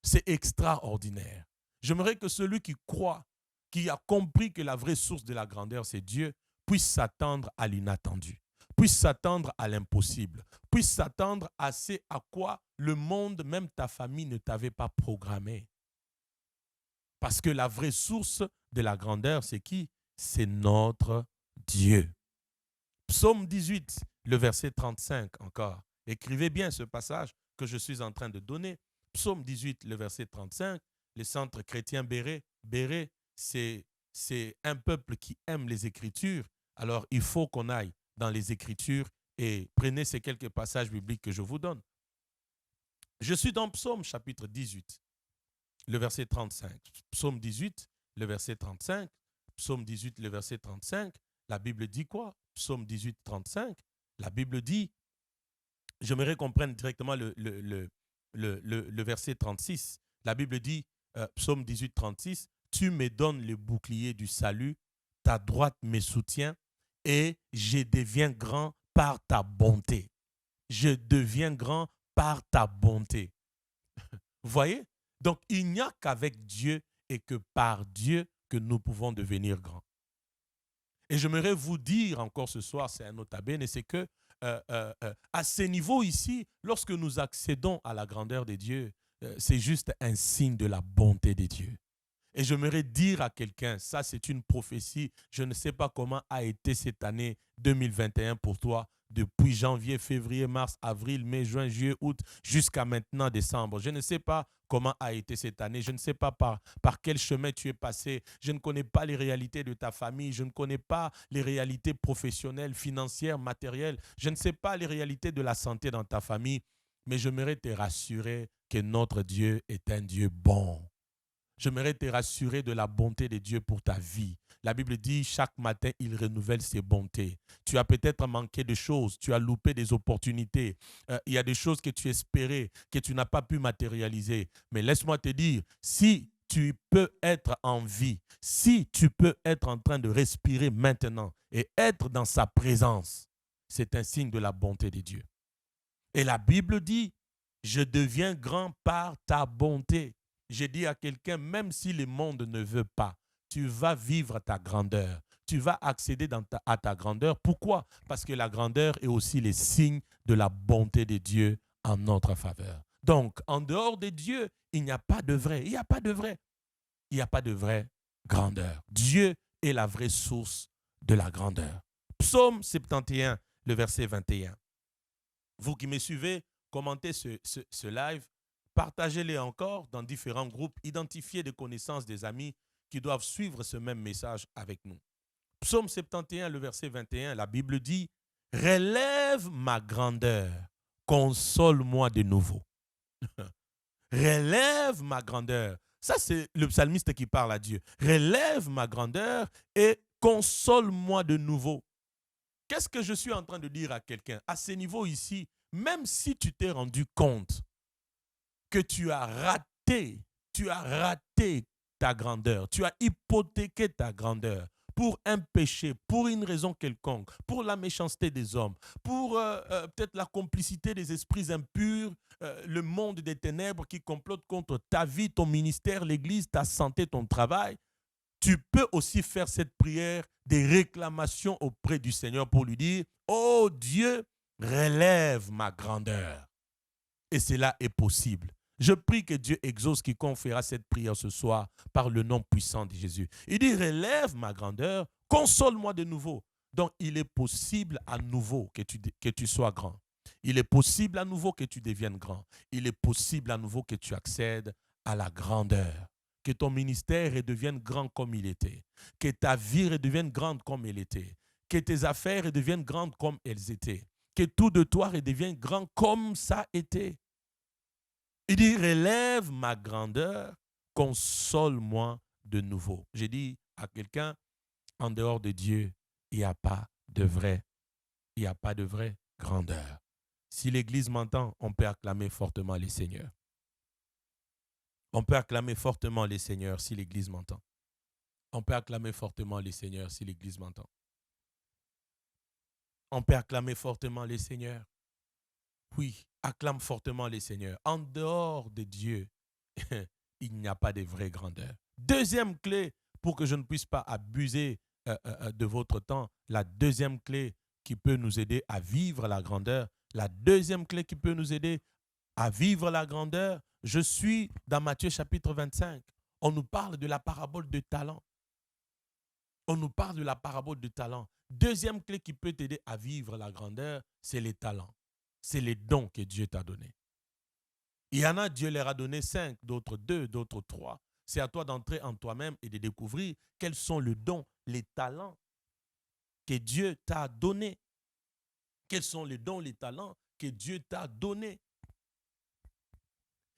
C'est extraordinaire. J'aimerais que celui qui croit, qui a compris que la vraie source de la grandeur, c'est Dieu, puisse s'attendre à l'inattendu, puisse s'attendre à l'impossible, puisse s'attendre à ce à quoi le monde, même ta famille, ne t'avait pas programmé. Parce que la vraie source de la grandeur, c'est qui? C'est notre Dieu. Psaume 18, le verset 35 encore. Écrivez bien ce passage que je suis en train de donner. Psaume 18, le verset 35. Les centres chrétiens Béret, c'est un peuple qui aime les Écritures. Alors, il faut qu'on aille dans les Écritures et prenez ces quelques passages bibliques que je vous donne. Je suis dans Psaume chapitre 18, le verset 35. Psaume 18, le verset 35. Psaume 18, le verset 35. La Bible dit quoi? Psaume 18, 35. La Bible dit, j'aimerais qu'on prenne directement le verset 36. La Bible dit, Psaume 18, 36, tu me donnes le bouclier du salut, ta droite me soutient et je deviens grand par ta bonté. Je deviens grand par ta bonté. Vous voyez? Donc, il n'y a qu'avec Dieu et que par Dieu que nous pouvons devenir grands. Et j'aimerais vous dire encore ce soir, c'est un nota bene, c'est que à ce niveau ici, lorsque nous accédons à la grandeur de Dieu, c'est juste un signe de la bonté de Dieu. Et j'aimerais dire à quelqu'un, ça c'est une prophétie, je ne sais pas comment a été cette année 2021 pour toi, depuis janvier, février, mars, avril, mai, juin, juillet, août, jusqu'à maintenant décembre. Je ne sais pas comment a été cette année, je ne sais pas par quel chemin tu es passé, je ne connais pas les réalités de ta famille, je ne connais pas les réalités professionnelles, financières, matérielles, je ne sais pas les réalités de la santé dans ta famille, mais j'aimerais te rassurer que notre Dieu est un Dieu bon. J'aimerais te rassurer de la bonté de Dieu pour ta vie. La Bible dit, chaque matin, il renouvelle ses bontés. Tu as peut-être manqué de choses, tu as loupé des opportunités. Il y a des choses que tu espérais, que tu n'as pas pu matérialiser. Mais laisse-moi te dire, si tu peux être en vie, si tu peux être en train de respirer maintenant et être dans sa présence, c'est un signe de la bonté de Dieu. Et la Bible dit, je deviens grand par ta bonté. J'ai dit à quelqu'un, même si le monde ne veut pas, tu vas vivre ta grandeur. Tu vas accéder à ta grandeur. Pourquoi? Parce que la grandeur est aussi le signe de la bonté de Dieu en notre faveur. Donc, en dehors de Dieu, il n'y a pas de vrai. Il n'y a pas de vrai. Il n'y a pas de vraie grandeur. Dieu est la vraie source de la grandeur. Psaume 71, le verset 21. Vous qui me suivez, commentez ce live. Partagez-les encore dans différents groupes. Identifiez des connaissances, des amis qui doivent suivre ce même message avec nous. Psaume 71, le verset 21, la Bible dit, Relève ma grandeur, console-moi de nouveau. Relève ma grandeur. Ça, c'est le psalmiste qui parle à Dieu. Relève ma grandeur et console-moi de nouveau. Qu'est-ce que je suis en train de dire à quelqu'un? À ce niveau ici, même si tu t'es rendu compte que tu as raté ta grandeur, tu as hypothéqué ta grandeur pour un péché, pour une raison quelconque, pour la méchanceté des hommes, pour peut-être la complicité des esprits impurs, le monde des ténèbres qui complotent contre ta vie, ton ministère, l'église, ta santé, ton travail, tu peux aussi faire cette prière des réclamations auprès du Seigneur pour lui dire, oh Dieu, relève ma grandeur. Et cela est possible. Je prie que Dieu exauce quiconque fera cette prière ce soir par le nom puissant de Jésus. Il dit, relève ma grandeur, console-moi de nouveau. Donc, il est possible à nouveau que tu sois grand. Il est possible à nouveau que tu deviennes grand. Il est possible à nouveau que tu accèdes à la grandeur. Que ton ministère redevienne grand comme il était. Que ta vie redevienne grande comme elle était. Que tes affaires redeviennent grandes comme elles étaient. Que tout de toi redevienne grand comme ça était. Il dit, relève ma grandeur, console-moi de nouveau. J'ai dit à quelqu'un, en dehors de Dieu, il n'y a pas de vrai. Il n'y a pas de vraie grandeur. Si l'Église m'entend, on peut acclamer fortement les seigneurs. On peut acclamer fortement les seigneurs si l'Église m'entend. On peut acclamer fortement les seigneurs si l'Église m'entend. On peut acclamer fortement les seigneurs. Oui, acclame fortement les seigneurs. En dehors de Dieu, il n'y a pas de vraie grandeur. Deuxième clé, pour que je ne puisse pas abuser de votre temps, la deuxième clé qui peut nous aider à vivre la grandeur, la deuxième clé qui peut nous aider à vivre la grandeur, je suis dans Matthieu chapitre 25. On nous parle de la parabole de talents. On nous parle de la parabole de talents. Deuxième clé qui peut t'aider à vivre la grandeur, c'est les talents. C'est les dons que Dieu t'a donnés. Il y en a, Dieu leur a donné 5, d'autres 2, d'autres 3. C'est à toi d'entrer en toi-même et de découvrir quels sont les dons, les talents que Dieu t'a donnés. Quels sont les dons, les talents que Dieu t'a donnés.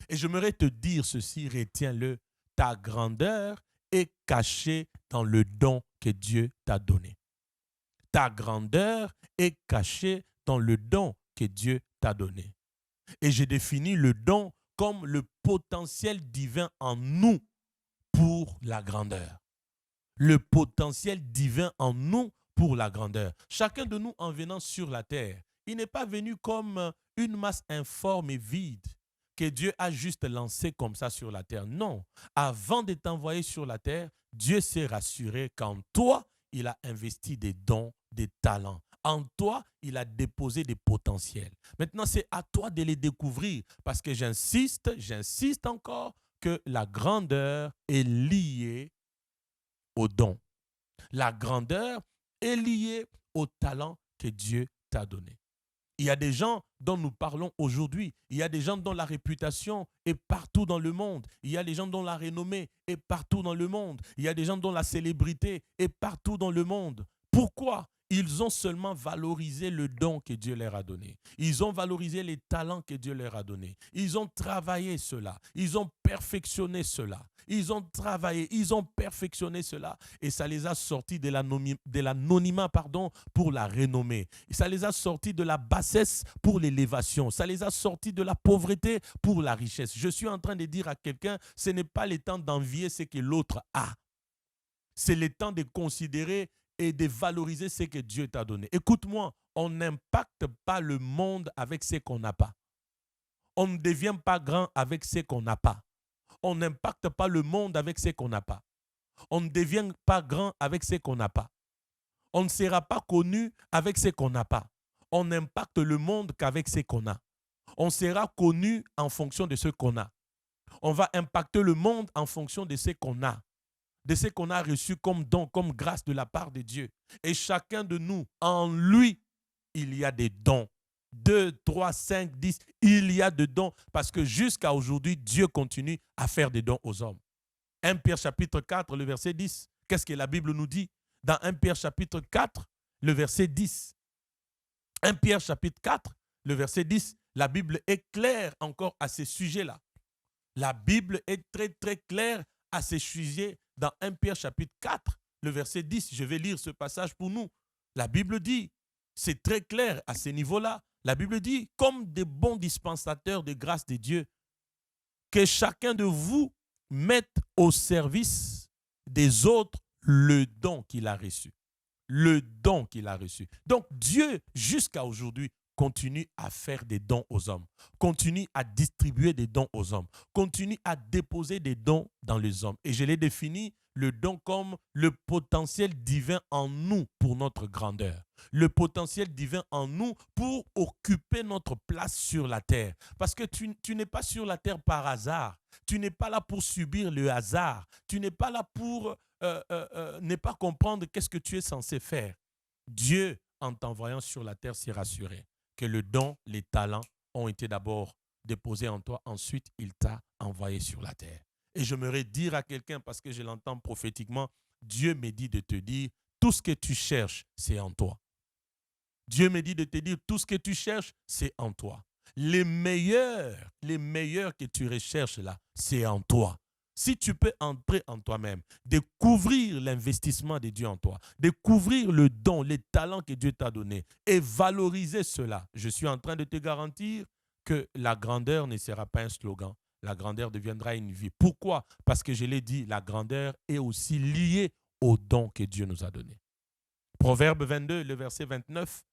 Et j'aimerais te dire ceci, retiens-le, ta grandeur est cachée dans le don que Dieu t'a donné. Ta grandeur est cachée dans le don que Dieu t'a donné. Et j'ai défini le don comme le potentiel divin en nous pour la grandeur. Le potentiel divin en nous pour la grandeur. Chacun de nous en venant sur la terre, il n'est pas venu comme une masse informe et vide que Dieu a juste lancé comme ça sur la terre. Non, avant de t'envoyer sur la terre, Dieu s'est rassuré qu'en toi, il a investi des dons, des talents. En toi, il a déposé des potentiels. Maintenant, c'est à toi de les découvrir parce que j'insiste encore que la grandeur est liée au don. La grandeur est liée au talent que Dieu t'a donné. Il y a des gens dont nous parlons aujourd'hui. Il y a des gens dont la réputation est partout dans le monde. Il y a des gens dont la renommée est partout dans le monde. Il y a des gens dont la célébrité est partout dans le monde. Pourquoi? Ils ont seulement valorisé le don que Dieu leur a donné. Ils ont valorisé les talents que Dieu leur a donnés. Ils ont travaillé cela. Ils ont perfectionné cela. Ils ont travaillé, ils ont perfectionné cela. Et ça les a sortis de l'anonymat pour la renommée. Et ça les a sortis de la bassesse pour l'élévation. Ça les a sortis de la pauvreté pour la richesse. Je suis en train de dire à quelqu'un, ce n'est pas le temps d'envier ce que l'autre a. C'est le temps de considérer et de valoriser ce que Dieu t'a donné. Écoute-moi, on n'impacte pas le monde avec ce qu'on n'a pas. On ne devient pas grand avec ce qu'on n'a pas. On n'impacte pas le monde avec ce qu'on n'a pas. On ne devient pas grand avec ce qu'on n'a pas. On ne sera pas connu avec ce qu'on n'a pas. On n'impacte le monde qu'avec ce qu'on a. On sera connu en fonction de ce qu'on a. On va impacter le monde en fonction de ce qu'on a. De ce qu'on a reçu comme don, comme grâce de la part de Dieu. Et chacun de nous, en lui, il y a des dons. 2, 3, 5, 10, il y a des dons. Parce que jusqu'à aujourd'hui, Dieu continue à faire des dons aux hommes. 1 Pierre chapitre 4, le verset 10. Qu'est-ce que la Bible nous dit? Dans 1 Pierre chapitre 4, le verset 10. 1 Pierre chapitre 4, le verset 10, la Bible est claire encore à ces sujets-là. La Bible est très, très claire à ces sujets dans 1 Pierre chapitre 4, le verset 10. Je vais lire ce passage pour nous. La Bible dit, c'est très clair à ce niveau-là. La Bible dit, comme des bons dispensateurs de grâce de Dieu, que chacun de vous mette au service des autres le don qu'il a reçu. Le don qu'il a reçu. Donc Dieu, jusqu'à aujourd'hui, continue à faire des dons aux hommes, continue à distribuer des dons aux hommes, continue à déposer des dons dans les hommes. Et je l'ai défini, le don comme le potentiel divin en nous pour notre grandeur. Le potentiel divin en nous pour occuper notre place sur la terre. Parce que tu n'es pas sur la terre par hasard. Tu n'es pas là pour subir le hasard. Tu n'es pas là pour ne pas comprendre qu'est-ce que tu es censé faire. Dieu, en t'envoyant sur la terre, s'est rassuré que le don, les talents ont été d'abord déposés en toi. Ensuite, il t'a envoyé sur la terre. Et j'aimerais dire à quelqu'un, parce que je l'entends prophétiquement, Dieu me dit de te dire, tout ce que tu cherches, c'est en toi. Dieu me dit de te dire, tout ce que tu cherches, c'est en toi. Les meilleurs que tu recherches là, c'est en toi. Si tu peux entrer en toi-même, découvrir l'investissement de Dieu en toi, découvrir le don, les talents que Dieu t'a donnés et valoriser cela, je suis en train de te garantir que la grandeur ne sera pas un slogan. La grandeur deviendra une vie. Pourquoi? Parce que je l'ai dit, la grandeur est aussi liée au don que Dieu nous a donné. Proverbe 22, le verset 29.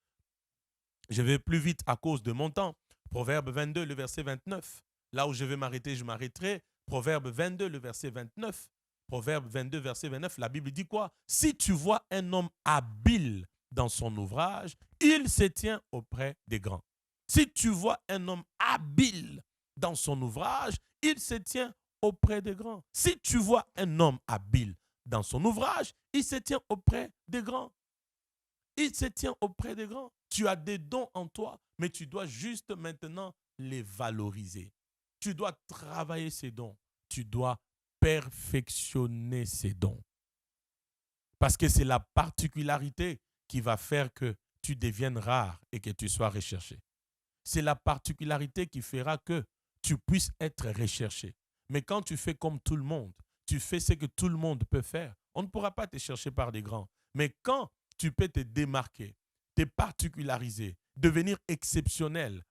Je vais plus vite à cause de mon temps. Proverbe 22, le verset 29. Là où je vais m'arrêter, je m'arrêterai. Proverbe 22, le verset 29. Proverbe 22, verset 29. La Bible dit quoi? Si tu vois un homme habile dans son ouvrage, il se tient auprès des grands. Si tu vois un homme habile dans son ouvrage, il se tient auprès des grands. Si tu vois un homme habile dans son ouvrage, il se tient auprès des grands. Il se tient auprès des grands. Tu as des dons en toi, mais tu dois juste maintenant les valoriser. Tu dois travailler ces dons. Tu dois perfectionner ces dons. Parce que c'est la particularité qui va faire que tu deviennes rare et que tu sois recherché. C'est la particularité qui fera que tu puisses être recherché. Mais quand tu fais comme tout le monde, tu fais ce que tout le monde peut faire, on ne pourra pas te chercher par des grands. Mais quand tu peux te démarquer, te particulariser, devenir exceptionnel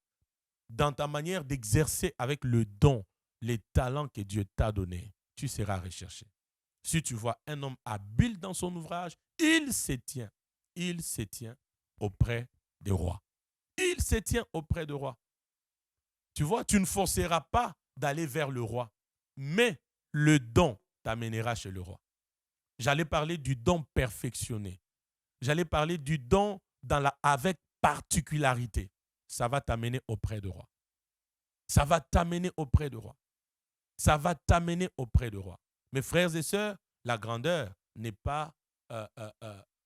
dans ta manière d'exercer avec le don, les talents que Dieu t'a donnés, tu seras recherché. Si tu vois un homme habile dans son ouvrage, il se tient auprès des rois. Il se tient auprès des rois. Tu vois, tu ne forceras pas d'aller vers le roi, mais le don t'amènera chez le roi. J'allais parler du don perfectionné. J'allais parler du don avec particularité. Ça va t'amener auprès du roi. Ça va t'amener auprès du roi. Ça va t'amener auprès du roi. Mes frères et sœurs, la grandeur n'est pas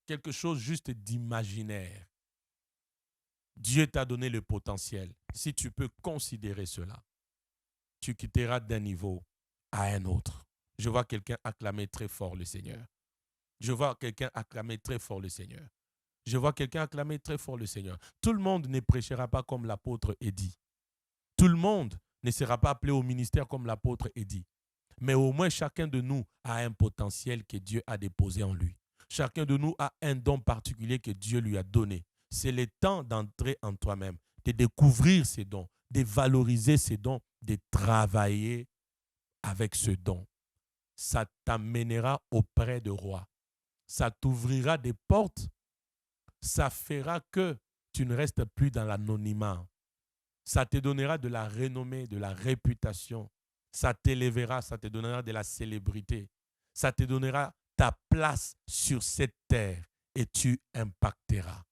quelque chose juste d'imaginaire. Dieu t'a donné le potentiel. Si tu peux considérer cela, tu quitteras d'un niveau à un autre. Je vois quelqu'un acclamer très fort le Seigneur. Je vois quelqu'un acclamer très fort le Seigneur. Je vois quelqu'un acclamer très fort le Seigneur. Tout le monde ne prêchera pas comme l'apôtre Édie. Tout le monde ne sera pas appelé au ministère comme l'apôtre Édie. Mais au moins chacun de nous a un potentiel que Dieu a déposé en lui. Chacun de nous a un don particulier que Dieu lui a donné. C'est le temps d'entrer en toi-même, de découvrir ces dons, de valoriser ces dons, de travailler avec ce don. Ça t'amènera auprès de roi. Ça t'ouvrira des portes. Ça fera que tu ne restes plus dans l'anonymat. Ça te donnera de la renommée, de la réputation. Ça t'élèvera, ça te donnera de la célébrité. Ça te donnera ta place sur cette terre et tu impacteras.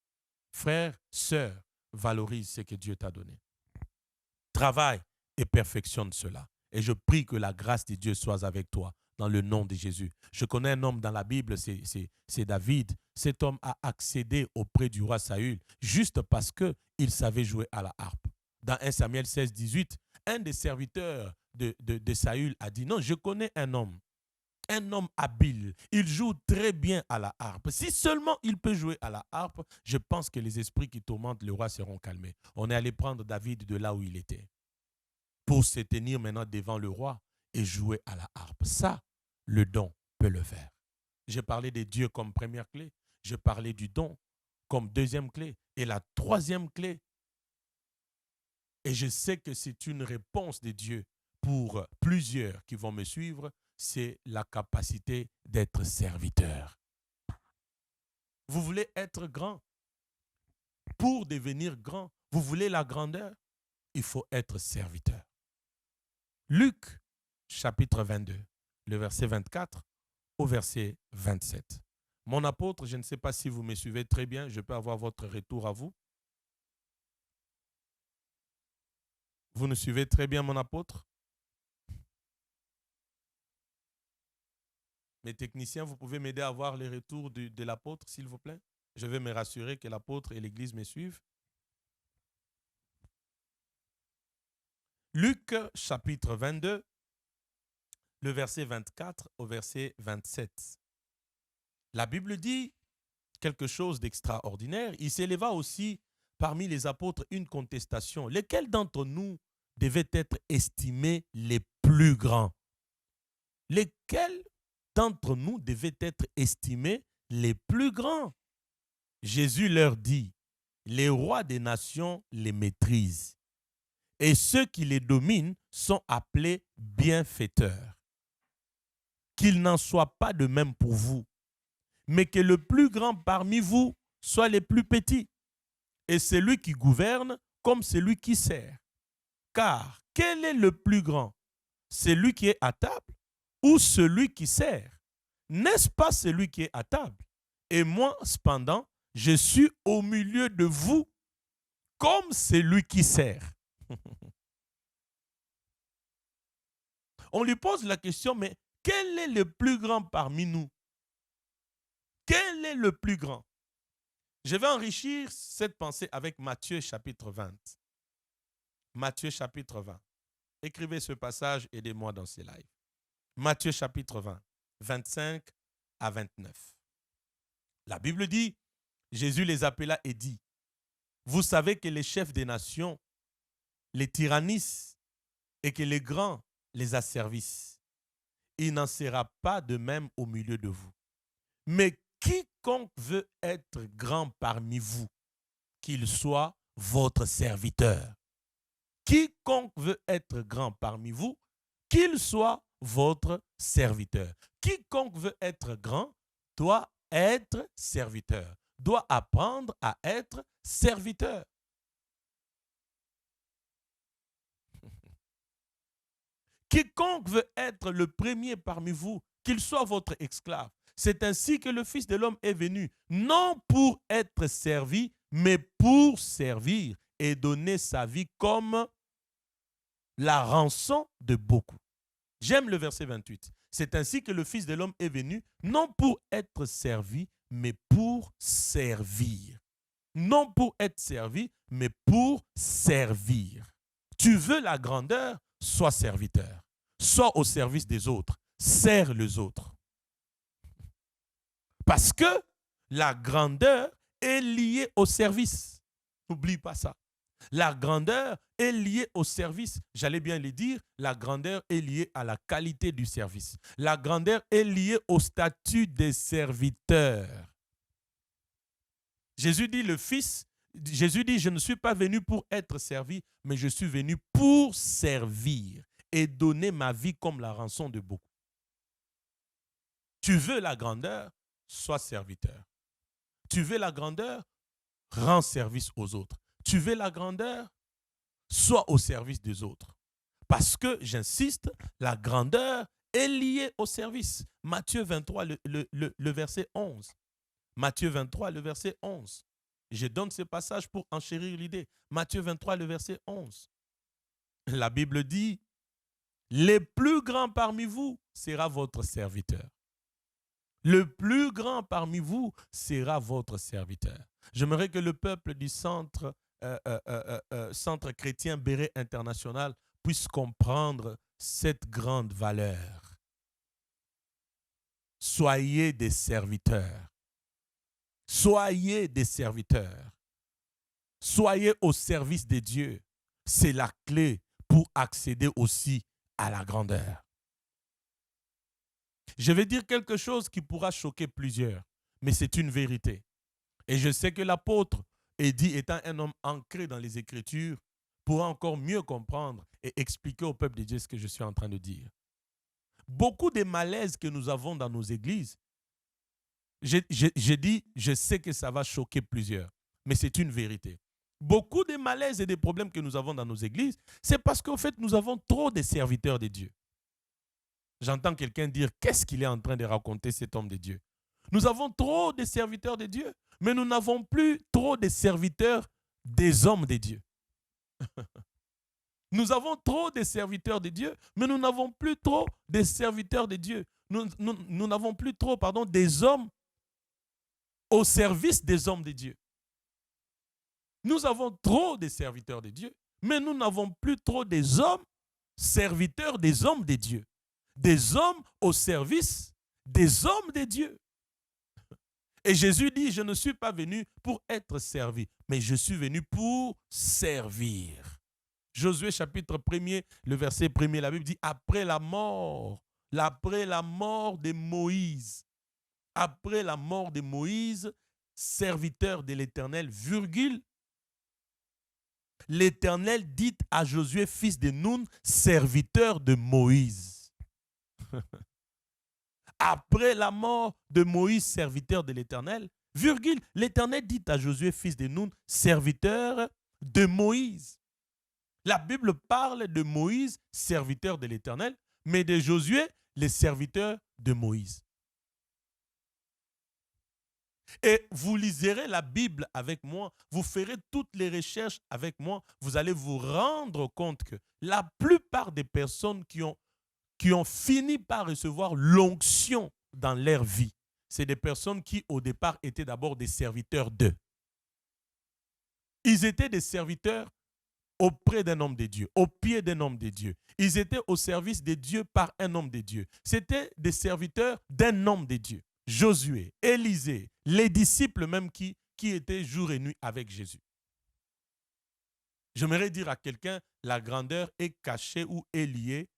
Frère, sœur, valorise ce que Dieu t'a donné. Travaille et perfectionne cela. Et je prie que la grâce de Dieu soit avec toi dans le nom de Jésus. Je connais un homme dans la Bible, c'est David. Cet homme a accédé auprès du roi Saül juste parce qu'il savait jouer à la harpe. Dans 1 Samuel 16, 18, un des serviteurs de Saül a dit, non, je connais un homme. Un homme habile, il joue très bien à la harpe. Si seulement il peut jouer à la harpe, je pense que les esprits qui tourmentent le roi seront calmés. On est allé prendre David de là où il était pour se tenir maintenant devant le roi et jouer à la harpe. Ça, le don peut le faire. J'ai parlé de Dieu comme première clé. Je parlais du don comme deuxième clé. Et la troisième clé, et je sais que c'est une réponse de Dieu pour plusieurs qui vont me suivre, c'est la capacité d'être serviteur. Vous voulez être grand. Pour devenir grand, vous voulez la grandeur, il faut être serviteur. Luc, chapitre 22, le verset 24 au verset 27. Mon apôtre, je ne sais pas si vous me suivez très bien, je peux avoir votre retour à vous. Vous nous suivez très bien, mon apôtre? Mes techniciens, vous pouvez m'aider à avoir les retours de l'apôtre, s'il vous plaît? Je vais me rassurer que l'apôtre et l'Église me suivent. Luc, chapitre 22, le verset 24 au verset 27. La Bible dit quelque chose d'extraordinaire. Il s'éleva aussi parmi les apôtres une contestation. Lesquels d'entre nous devaient être estimés les plus grands? Lesquels d'entre nous devaient être estimés les plus grands? Jésus leur dit, les rois des nations les maîtrisent et ceux qui les dominent sont appelés bienfaiteurs. Qu'il n'en soit pas de même pour vous, mais que le plus grand parmi vous soit les plus petits, et celui qui gouverne comme celui qui sert. Car quel est le plus grand? Celui qui est à table ou celui qui sert? N'est-ce pas celui qui est à table? Et moi, cependant, je suis au milieu de vous comme celui qui sert. On lui pose la question, mais quel est le plus grand parmi nous? Quel est le plus grand? Je vais enrichir cette pensée avec Matthieu chapitre 20. Matthieu chapitre 20. Écrivez ce passage, aidez-moi dans ces lives. Matthieu chapitre 20, 25 à 29. La Bible dit, Jésus les appela et dit, vous savez que les chefs des nations les tyrannissent et que les grands les asservissent. Il n'en sera pas de même au milieu de vous. Mais quiconque veut être grand parmi vous, qu'il soit votre serviteur. Quiconque veut être grand parmi vous, qu'il soit votre serviteur. Quiconque veut être grand doit être serviteur, doit apprendre à être serviteur. Quiconque veut être le premier parmi vous, qu'il soit votre esclave. C'est ainsi que le Fils de l'homme est venu, non pour être servi, mais pour servir et donner sa vie comme la rançon de beaucoup. J'aime le verset 28. C'est ainsi que le Fils de l'homme est venu, non pour être servi, mais pour servir. Non pour être servi, mais pour servir. Tu veux la grandeur, sois serviteur. Sois au service des autres. Sers les autres. Parce que la grandeur est liée au service. N'oublie pas ça. La grandeur est liée au service. J'allais bien le dire, la grandeur est liée à la qualité du service. La grandeur est liée au statut des serviteurs. Jésus dit, je ne suis pas venu pour être servi, mais je suis venu pour servir et donner ma vie comme la rançon de beaucoup. Tu veux la grandeur, sois serviteur. Tu veux la grandeur, rends service aux autres. Tu veux la grandeur, sois au service des autres. Parce que, j'insiste, la grandeur est liée au service. Matthieu 23, le verset 11. Matthieu 23, le verset 11. Je donne ce passage pour enchérir l'idée. Matthieu 23, le verset 11. La Bible dit, le plus grand parmi vous sera votre serviteur. Le plus grand parmi vous sera votre serviteur. J'aimerais que le peuple du centre chrétien Béret International puisse comprendre cette grande valeur. soyez des serviteurs. Soyez des serviteurs. Soyez au service de Dieu. C'est la clé pour accéder aussi à la grandeur. Je vais dire quelque chose qui pourra choquer plusieurs, mais c'est une vérité. Et je sais que l'apôtre Édie, étant un homme ancré dans les Écritures, pourra encore mieux comprendre et expliquer au peuple de Dieu ce que je suis en train de dire. Beaucoup des malaises que nous avons dans nos églises, je sais que ça va choquer plusieurs, mais c'est une vérité. Beaucoup des malaises et des problèmes que nous avons dans nos églises, c'est parce qu'en fait, nous avons trop de serviteurs de Dieu. J'entends quelqu'un dire, qu'est-ce qu'il est en train de raconter cet homme de Dieu? Nous avons trop de serviteurs de Dieu, mais nous n'avons plus trop de serviteurs des hommes de Dieu. Nous avons trop de serviteurs de Dieu, mais nous n'avons plus trop de serviteurs de Dieu. Nous n'avons plus trop, des hommes au service des hommes de Dieu. Nous avons trop de serviteurs de Dieu, mais nous n'avons plus trop des hommes serviteurs des hommes de Dieu. Des hommes au service des hommes de Dieu. Et Jésus dit, je ne suis pas venu pour être servi, mais je suis venu pour servir. Josué chapitre 1er, le verset 1er, la Bible dit, après la mort de Moïse, après la mort de Moïse, serviteur de l'Éternel, virgule, l'Éternel dit à Josué, fils de Nun, serviteur de Moïse. Après la mort de Moïse, serviteur de l'Éternel, virgule, l'Éternel dit à Josué, fils de Nun, serviteur de Moïse. La Bible parle de Moïse, serviteur de l'Éternel, mais de Josué, le serviteur de Moïse. Et vous liserez la Bible avec moi, vous ferez toutes les recherches avec moi, vous allez vous rendre compte que la plupart des personnes qui ont fini par recevoir l'onction dans leur vie, c'est des personnes qui au départ étaient d'abord des serviteurs d'eux. Ils étaient des serviteurs auprès d'un homme de Dieu, au pied d'un homme de Dieu. Ils étaient au service de Dieu par un homme de Dieu. C'était des serviteurs d'un homme de Dieu. Josué, Élisée, les disciples même qui étaient jour et nuit avec Jésus. J'aimerais dire à quelqu'un, la grandeur est cachée ou est liée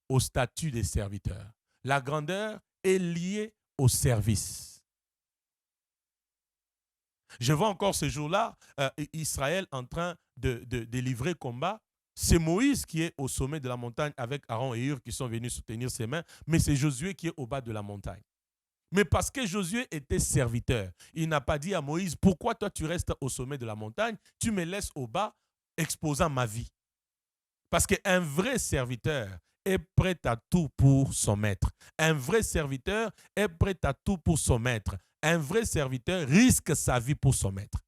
au statut des serviteurs. La grandeur est liée au service. Je vois encore ce jour-là, Israël en train de livrer combat. C'est Moïse qui est au sommet de la montagne avec Aaron et Hur qui sont venus soutenir ses mains, mais c'est Josué qui est au bas de la montagne. Mais parce que Josué était serviteur, il n'a pas dit à Moïse, pourquoi toi tu restes au sommet de la montagne, tu me laisses au bas exposant ma vie. Parce qu'un vrai serviteur est prêt à tout pour son maître. Un vrai serviteur est prêt à tout pour son maître. Un vrai serviteur risque sa vie pour son maître.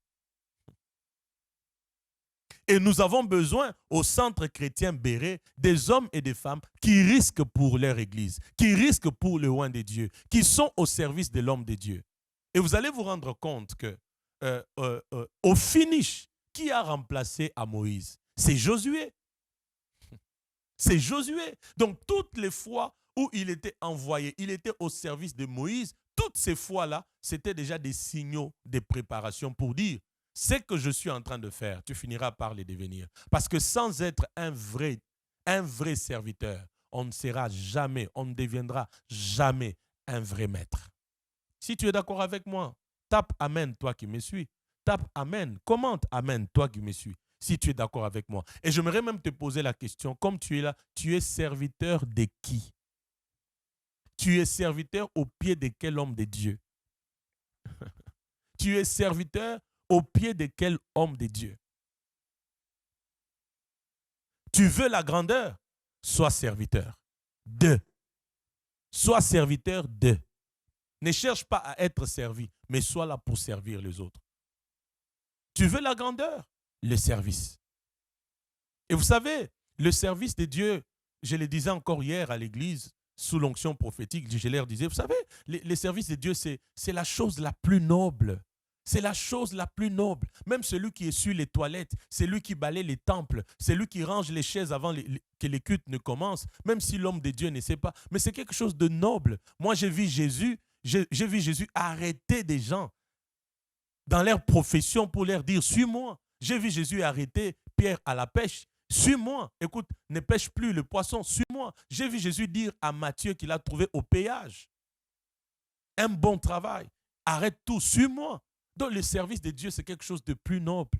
Et nous avons besoin au centre chrétien Béret des hommes et des femmes qui risquent pour leur église, qui risquent pour le roi de Dieu, qui sont au service de l'homme de Dieu. Et vous allez vous rendre compte que au finish, qui a remplacé à Moïse? C'est Josué. C'est Josué. Donc toutes les fois où il était envoyé, il était au service de Moïse, toutes ces fois-là, c'était déjà des signaux de préparation pour dire ce que je suis en train de faire, tu finiras par les devenir. Parce que sans être un vrai serviteur, on ne sera jamais, on ne deviendra jamais un vrai maître. Si tu es d'accord avec moi, tape Amen, toi qui me suis. Tape Amen, commente Amen, toi qui me suis. Si tu es d'accord avec moi. Et j'aimerais même te poser la question, comme tu es là, tu es serviteur de qui? Tu es serviteur au pied de quel homme de Dieu? Tu es serviteur au pied de quel homme de Dieu? Tu veux la grandeur? Sois serviteur de. Sois serviteur de. Ne cherche pas à être servi, mais sois là pour servir les autres. Tu veux la grandeur? Le service. Et vous savez, le service de Dieu, je le disais encore hier à l'église, sous l'onction prophétique, je leur disais, vous savez, les services de Dieu, c'est la chose la plus noble. C'est la chose la plus noble. Même celui qui essuie les toilettes, celui qui balaye les temples, celui qui range les chaises avant que les cultes ne commencent, même si l'homme de Dieu ne sait pas. Mais c'est quelque chose de noble. Moi, j'ai vu Jésus arrêter des gens dans leur profession pour leur dire « suis-moi ». J'ai vu Jésus arrêter Pierre à la pêche. Suis-moi. Écoute, ne pêche plus le poisson, suis-moi. J'ai vu Jésus dire à Matthieu qu'il a trouvé au péage un bon travail. Arrête tout, suis-moi. Donc le service de Dieu, c'est quelque chose de plus noble.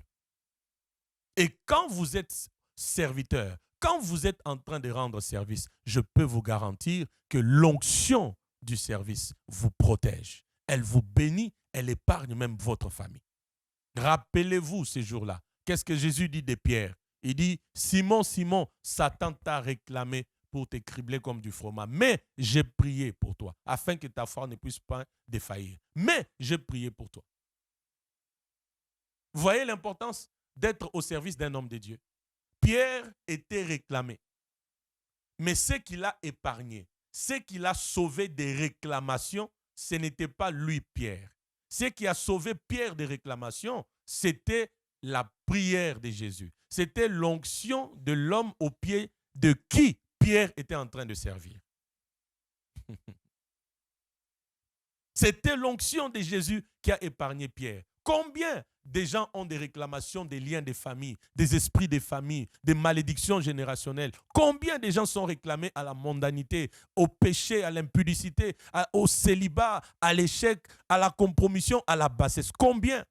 Et quand vous êtes serviteur, quand vous êtes en train de rendre service, je peux vous garantir que l'onction du service vous protège. Elle vous bénit, elle épargne même votre famille. Rappelez-vous ces jours-là. Qu'est-ce que Jésus dit de Pierre? Il dit, Simon, Simon, Satan t'a réclamé pour te cribler comme du fromage. Mais j'ai prié pour toi, afin que ta foi ne puisse pas défaillir. Mais j'ai prié pour toi. Vous voyez l'importance d'être au service d'un homme de Dieu. Pierre était réclamé. Mais ce qu'il a épargné, ce qu'il a sauvé des réclamations, ce n'était pas lui, Pierre. Ce qui a sauvé Pierre des réclamations, c'était la prière de Jésus. C'était l'onction de l'homme au pied de qui Pierre était en train de servir. C'était l'onction de Jésus qui a épargné Pierre. Combien de gens ont des réclamations, des liens de famille, des esprits de famille, des malédictions générationnelles? Combien de gens sont réclamés à la mondanité, au péché, à l'impudicité, au célibat, à l'échec, à la compromission, à la bassesse? Combien?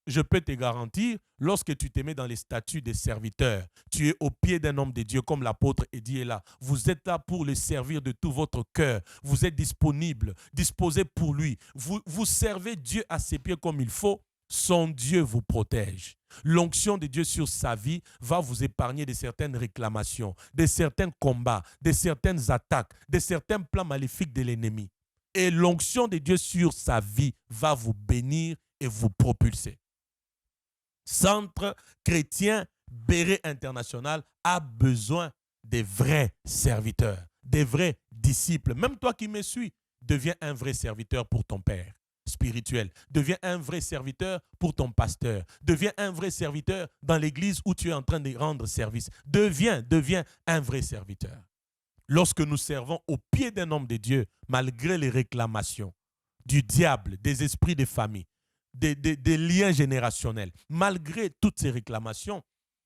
Je peux te garantir, lorsque tu te mets dans les statuts des serviteurs, tu es au pied d'un homme de Dieu comme l'apôtre Eddie est là. Vous êtes là pour le servir de tout votre cœur. Vous êtes disponible, disposé pour lui. Vous servez Dieu à ses pieds comme il faut. Son Dieu vous protège. L'onction de Dieu sur sa vie va vous épargner de certaines réclamations, de certains combats, de certaines attaques, de certains plans maléfiques de l'ennemi. Et l'onction de Dieu sur sa vie va vous bénir et vous propulser. Centre chrétien Béret International a besoin des vrais serviteurs, des vrais disciples. Même toi qui me suis, deviens un vrai serviteur pour ton père spirituel. Deviens un vrai serviteur pour ton pasteur. Deviens un vrai serviteur dans l'église où tu es en train de rendre service. Deviens un vrai serviteur. Lorsque nous servons au pied d'un homme de Dieu, malgré les réclamations du diable, des esprits de famille, des liens générationnels. Malgré toutes ces réclamations,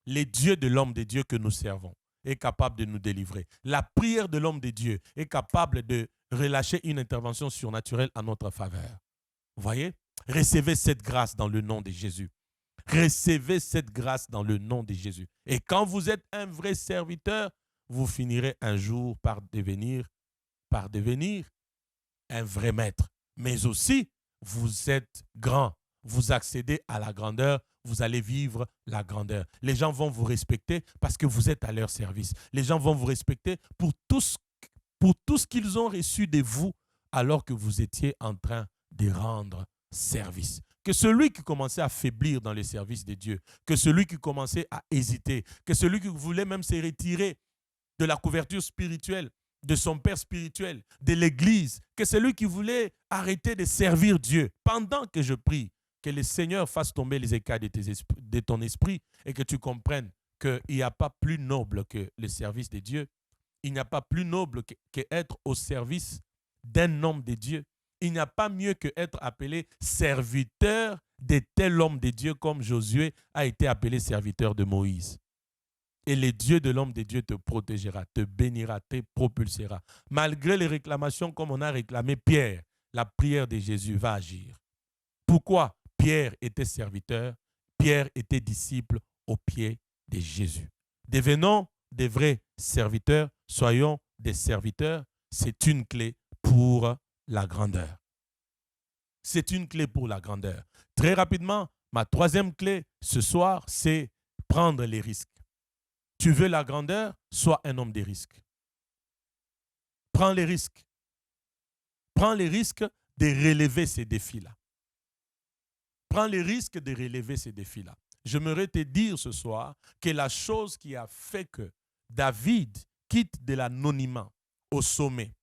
le Dieu de l'homme de Dieu que nous servons est capable de nous délivrer. La prière de l'homme de Dieu est capable de relâcher une intervention surnaturelle en notre faveur. Vous voyez? Recevez cette grâce dans le nom de Jésus. Recevez cette grâce dans le nom de Jésus. Et quand vous êtes un vrai serviteur, vous finirez un jour par devenir un vrai maître. Mais aussi, vous êtes grand, vous accédez à la grandeur, vous allez vivre la grandeur. Les gens vont vous respecter parce que vous êtes à leur service. Les gens vont vous respecter pour tout ce qu'ils ont reçu de vous alors que vous étiez en train de rendre service. Que celui qui commençait à faiblir dans le service de Dieu, que celui qui commençait à hésiter, que celui qui voulait même se retirer de la couverture spirituelle, de son père spirituel, de l'église, que celui qui voulait arrêter de servir Dieu, pendant que je prie, que le Seigneur fasse tomber les écailles de ton esprit et que tu comprennes qu'il n'y a pas plus noble que le service de Dieu. Il n'y a pas plus noble qu'être au service d'un homme de Dieu. Il n'y a pas mieux qu'être appelé serviteur de tel homme de Dieu comme Josué a été appelé serviteur de Moïse. Et le Dieu de l'homme de Dieu te protégera, te bénira, te propulsera. Malgré les réclamations comme on a réclamé Pierre, la prière de Jésus va agir. Pourquoi? Pierre était serviteur, Pierre était disciple au pied de Jésus. Devenons des vrais serviteurs, soyons des serviteurs. C'est une clé pour la grandeur. C'est une clé pour la grandeur. Très rapidement, ma troisième clé ce soir, c'est prendre les risques. Tu veux la grandeur, sois un homme des risques. Prends les risques. Prends les risques de relever ces défis-là. Prends les risques de relever ces défis-là. J'aimerais te dire ce soir que la chose qui a fait que David quitte de l'anonymat au sommet,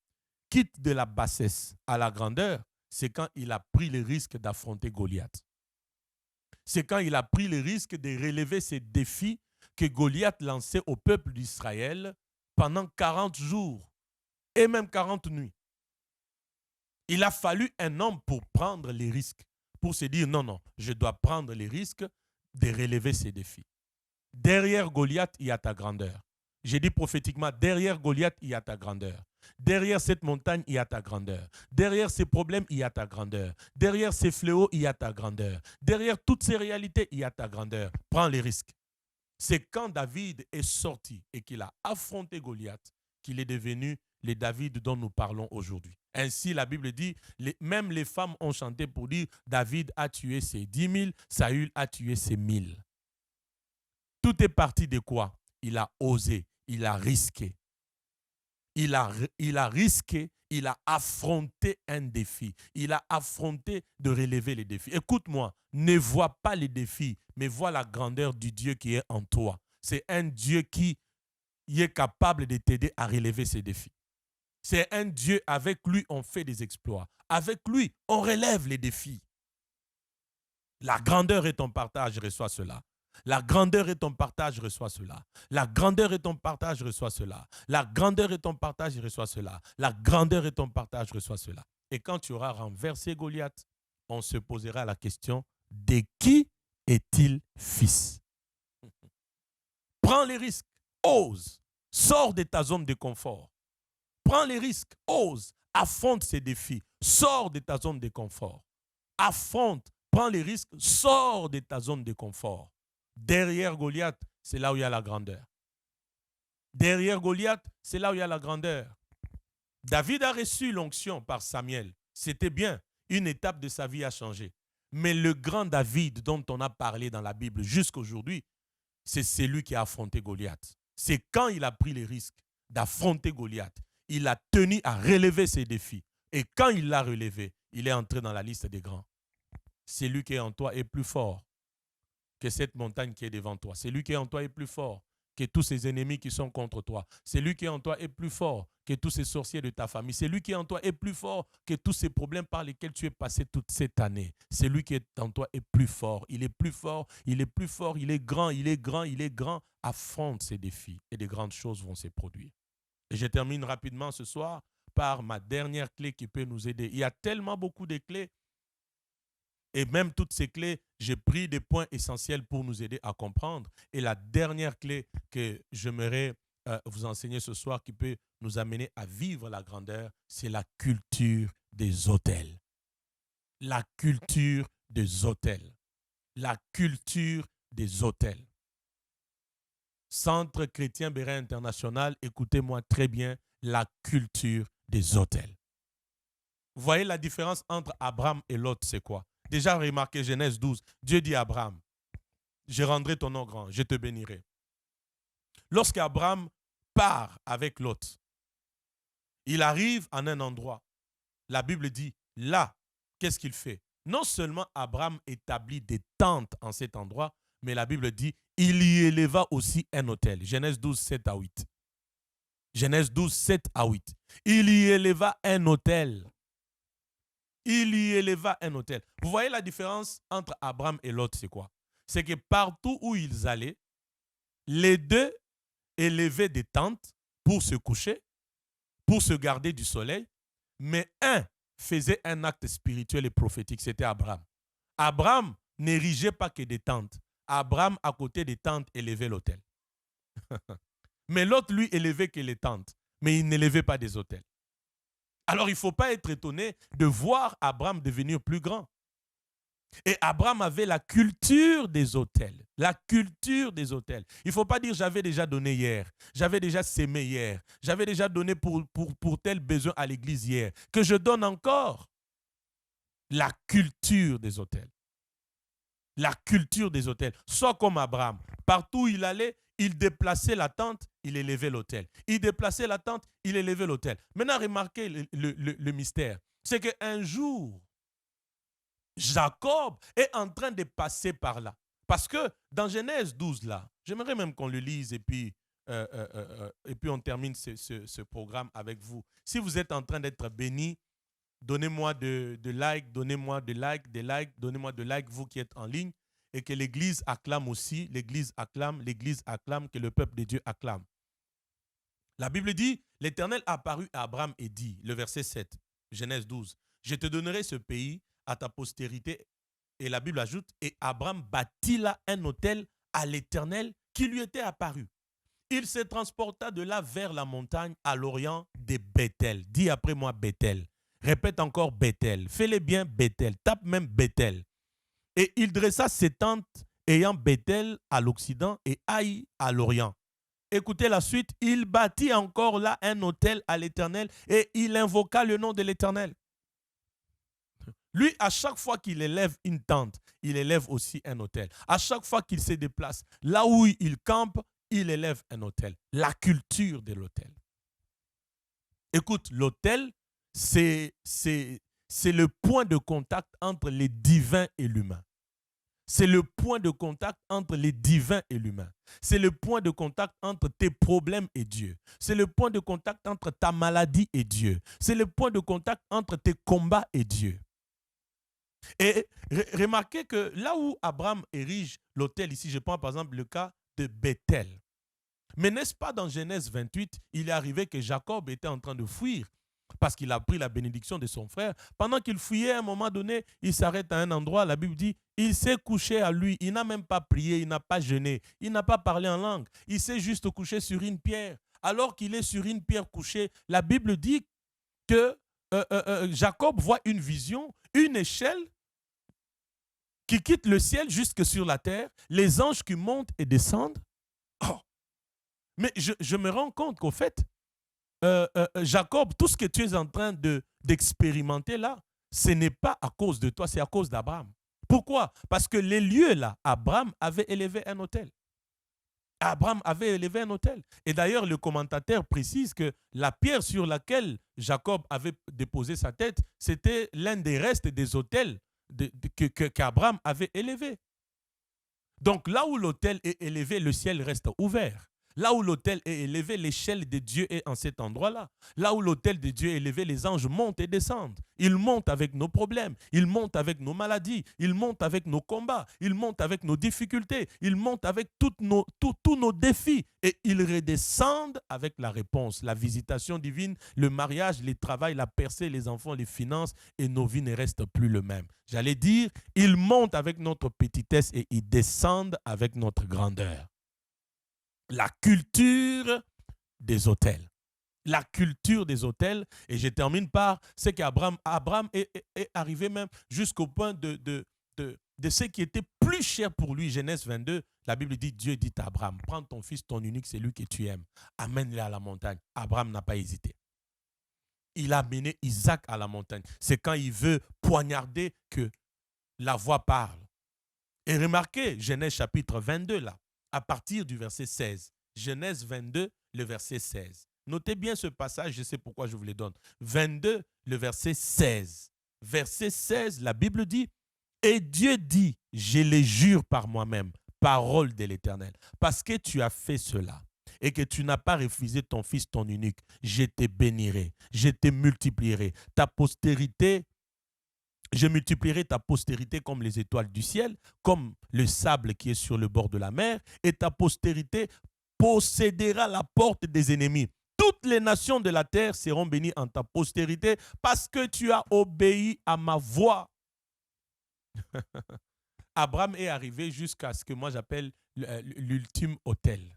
quitte de la bassesse à la grandeur, c'est quand il a pris le risque d'affronter Goliath. C'est quand il a pris le risque de relever ces défis que Goliath lançait au peuple d'Israël pendant 40 jours et même 40 nuits. Il a fallu un homme pour prendre les risques, pour se dire non, je dois prendre les risques de relever ces défis. Derrière Goliath, il y a ta grandeur. J'ai dit prophétiquement, derrière Goliath, il y a ta grandeur. Derrière cette montagne, il y a ta grandeur. Derrière ces problèmes, il y a ta grandeur. Derrière ces fléaux, il y a ta grandeur. Derrière toutes ces réalités, il y a ta grandeur. Prends les risques. C'est quand David est sorti et qu'il a affronté Goliath qu'il est devenu le David dont nous parlons aujourd'hui. Ainsi, la Bible dit, même les femmes ont chanté pour dire David a tué ses 10 000, Saül a tué ses 1000. Tout est parti de quoi? Il a osé, il a risqué. Il a risqué, il a affronté un défi. Il a affronté de relever les défis. Écoute-moi, ne vois pas les défis, mais vois la grandeur du Dieu qui est en toi. C'est un Dieu qui est capable de t'aider à relever ces défis. C'est un Dieu, avec lui, on fait des exploits. Avec lui, on relève les défis. La grandeur est ton partage, reçois cela. La grandeur est ton partage, reçois cela. La grandeur est ton partage, reçois cela. La grandeur est ton partage, reçois cela. La grandeur est ton partage, reçois cela. Et quand tu auras renversé Goliath, on se posera la question, de qui est-il fils? Prends les risques, ose, sors de ta zone de confort. Prends les risques, ose, affronte ces défis, sors de ta zone de confort. Affronte, prends les risques, sors de ta zone de confort. Derrière Goliath, c'est là où il y a la grandeur. Derrière Goliath, c'est là où il y a la grandeur. David a reçu l'onction par Samuel. C'était bien. Une étape de sa vie a changé. Mais le grand David dont on a parlé dans la Bible jusqu'aujourd'hui, c'est celui qui a affronté Goliath. C'est quand il a pris les risques d'affronter Goliath. Il a tenu à relever ses défis. Et quand il l'a relevé, il est entré dans la liste des grands. Celui qui est en toi est plus fort que cette montagne qui est devant toi. Celui qui est en toi est plus fort que tous ces ennemis qui sont contre toi. Celui qui est en toi est plus fort que tous ces sorciers de ta famille. Celui qui est en toi est plus fort que tous ces problèmes par lesquels tu es passé toute cette année. Celui qui est en toi est plus fort. Il est plus fort, il est plus fort, il est grand, il est grand, il est grand. Affronte ces défis et de grandes choses vont se produire. Et je termine rapidement ce soir par ma dernière clé qui peut nous aider. Il y a tellement beaucoup de clés. Et même toutes ces clés, j'ai pris des points essentiels pour nous aider à comprendre. Et la dernière clé que j'aimerais vous enseigner ce soir qui peut nous amener à vivre la grandeur, c'est la culture des autels. La culture des autels. La culture des autels. Centre chrétien Béret International, écoutez-moi très bien, la culture des autels. Vous voyez la différence entre Abraham et Lot, c'est quoi? Déjà remarquez Genèse 12, Dieu dit à Abraham, je rendrai ton nom grand, je te bénirai. Lorsqu'Abraham part avec Lot, il arrive en un endroit. La Bible dit, là, qu'est-ce qu'il fait? Non seulement Abraham établit des tentes en cet endroit, mais la Bible dit, il y éleva aussi un autel. Genèse 12, 7 à 8. Genèse 12, 7 à 8. Il y éleva un autel. Il y éleva un autel. Vous voyez la différence entre Abraham et Lot, c'est quoi? C'est que partout où ils allaient, les deux élevaient des tentes pour se coucher, pour se garder du soleil, mais un faisait un acte spirituel et prophétique, c'était Abraham. Abraham n'érigeait pas que des tentes. Abraham, à côté des tentes, élevait l'autel. Mais l'autre, lui, élevait que les tentes, mais il n'élevait pas des autels. Alors, il ne faut pas être étonné de voir Abraham devenir plus grand. Et Abraham avait la culture des autels. La culture des autels. Il ne faut pas dire j'avais déjà donné hier, j'avais déjà sémé hier, j'avais déjà donné pour tel besoin à l'église hier, que je donne encore. La culture des autels. La culture des autels. Soit comme Abraham. Partout où il allait, il déplaçait la tente, il élevait l'autel. Il déplaçait la tente, il élevait l'autel. Maintenant, remarquez le mystère. C'est qu'un jour, Jacob est en train de passer par là. Parce que dans Genèse 12, là, j'aimerais même qu'on le lise et puis on termine ce programme avec vous. Si vous êtes en train d'être béni, donnez-moi de like, donnez-moi de like, donnez-moi de like, vous qui êtes en ligne. et que l'Église acclame aussi, l'Église acclame, que le peuple de Dieu acclame. La Bible dit, l'Éternel apparut à Abraham et dit, le verset 7, Genèse 12, je te donnerai ce pays à ta postérité. Et la Bible ajoute, et Abraham bâtit là un autel à l'Éternel qui lui était apparu. Il se transporta de là vers la montagne à l'orient de Bethel. Dis après moi Bethel. Répète encore Bethel. Fais-le bien Bethel. Tape même Bethel. Et il dressa ses tentes ayant Bethel à l'occident et Haï à l'orient. Écoutez la suite. Il bâtit encore là un autel à l'Éternel et il invoqua le nom de l'Éternel. Lui, à chaque fois qu'il élève une tente, il élève aussi un autel. À chaque fois qu'il se déplace, là où il campe, il élève un autel. La culture de l'autel. Écoute, l'autel, c'est le point de contact entre les divins et l'humain. C'est le point de contact entre les divins et l'humain. C'est le point de contact entre tes problèmes et Dieu. C'est le point de contact entre ta maladie et Dieu. C'est le point de contact entre tes combats et Dieu. Et remarquez que là où Abraham érige l'autel, ici je prends par exemple le cas de Bethel. Mais n'est-ce pas dans Genèse 28, il est arrivé que Jacob était en train de fuir parce qu'il a pris la bénédiction de son frère. Pendant qu'il fuyait, à un moment donné, il s'arrête à un endroit, la Bible dit, il s'est couché à lui, il n'a même pas prié, il n'a pas jeûné, il n'a pas parlé en langue, il s'est juste couché sur une pierre. Alors qu'il est sur une pierre couchée, la Bible dit que Jacob voit une vision, une échelle qui quitte le ciel jusque sur la terre, les anges qui montent et descendent. Oh. Mais je me rends compte qu'au fait, Jacob, tout ce que tu es en train d'expérimenter là, ce n'est pas à cause de toi, c'est à cause d'Abraham. Pourquoi? Parce que les lieux là, Abraham avait élevé un autel. Abraham avait élevé un autel. Et d'ailleurs, le commentateur précise que la pierre sur laquelle Jacob avait déposé sa tête, c'était l'un des restes des autels qu'Abraham avait élevés. Donc là où l'autel est élevé, le ciel reste ouvert. Là où l'autel est élevé, l'échelle de Dieu est en cet endroit-là. Là où l'autel de Dieu est élevé, les anges montent et descendent. Ils montent avec nos problèmes, ils montent avec nos maladies, ils montent avec nos combats, ils montent avec nos difficultés, ils montent avec tous nos défis et ils redescendent avec la réponse, la visitation divine, le mariage, le travail, la percée, les enfants, les finances et nos vies ne restent plus les mêmes. J'allais dire, ils montent avec notre petitesse et ils descendent avec notre grandeur. La culture des autels. La culture des autels. Et je termine par ce qu'Abraham est arrivé même jusqu'au point de ce qui était plus cher pour lui. Genèse 22, la Bible dit, Dieu dit à Abraham, prends ton fils, ton unique, celui que tu aimes, amène-le à la montagne. Abraham n'a pas hésité. Il a amené Isaac à la montagne. C'est quand il veut poignarder que la voix parle. Et remarquez, Genèse chapitre 22 là. À partir du verset 16. Genèse 22, le verset 16. Notez bien ce passage, je sais pourquoi je vous le donne. 22, le verset 16. Verset 16, la Bible dit, « Et Dieu dit, je les jure par moi-même, parole de l'Éternel, parce que tu as fait cela et que tu n'as pas refusé ton fils, ton unique, je te bénirai, je te multiplierai. Ta postérité, je multiplierai ta postérité comme les étoiles du ciel, comme le sable qui est sur le bord de la mer, et ta postérité possédera la porte des ennemis. Toutes les nations de la terre seront bénies en ta postérité parce que tu as obéi à ma voix. » Abraham est arrivé jusqu'à ce que moi j'appelle l'ultime autel,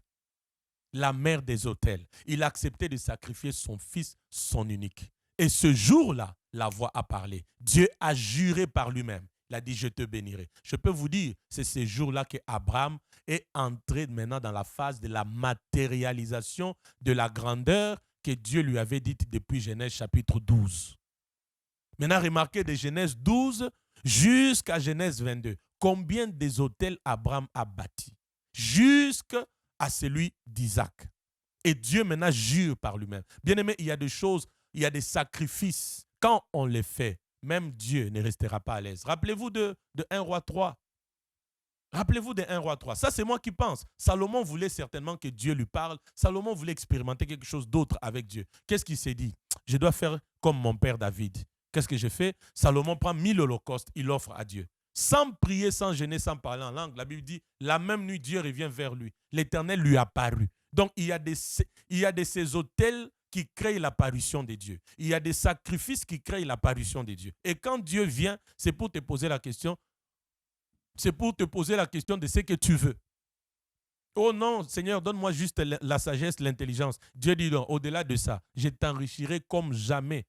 la mère des autels. Il a accepté de sacrifier son fils, son unique. Et ce jour-là, la voix a parlé. Dieu a juré par lui-même. Il a dit, je te bénirai. Je peux vous dire, c'est ce jour-là qu'Abraham est entré maintenant dans la phase de la matérialisation de la grandeur que Dieu lui avait dite depuis Genèse chapitre 12. Maintenant, remarquez de Genèse 12 jusqu'à Genèse 22. Combien des autels Abraham a bâtis jusqu'à celui d'Isaac. Et Dieu maintenant jure par lui-même. Bien aimé, il y a des choses, il y a des sacrifices. Quand on les fait, même Dieu ne restera pas à l'aise. Rappelez-vous de 1 roi 3. Rappelez-vous de 1 roi 3. Ça, c'est moi qui pense. Salomon voulait certainement que Dieu lui parle. Salomon voulait expérimenter quelque chose d'autre avec Dieu. Qu'est-ce qu'il s'est dit? Je dois faire comme mon père David. Qu'est-ce que j'ai fait? Salomon prend 1000 holocaustes, il offre à Dieu. sans prier, sans gêner, sans parler en langue. La Bible dit, la même nuit, Dieu revient vers lui. L'Éternel lui apparut. Donc, il y a de ces autels qui créent l'apparition de Dieu. Il y a des sacrifices qui créent l'apparition de Dieu. Et quand Dieu vient, c'est pour te poser la question, c'est pour te poser la question de ce que tu veux. Oh non, Seigneur, donne-moi juste la sagesse, l'intelligence. Dieu dit non, au-delà de ça, je t'enrichirai comme jamais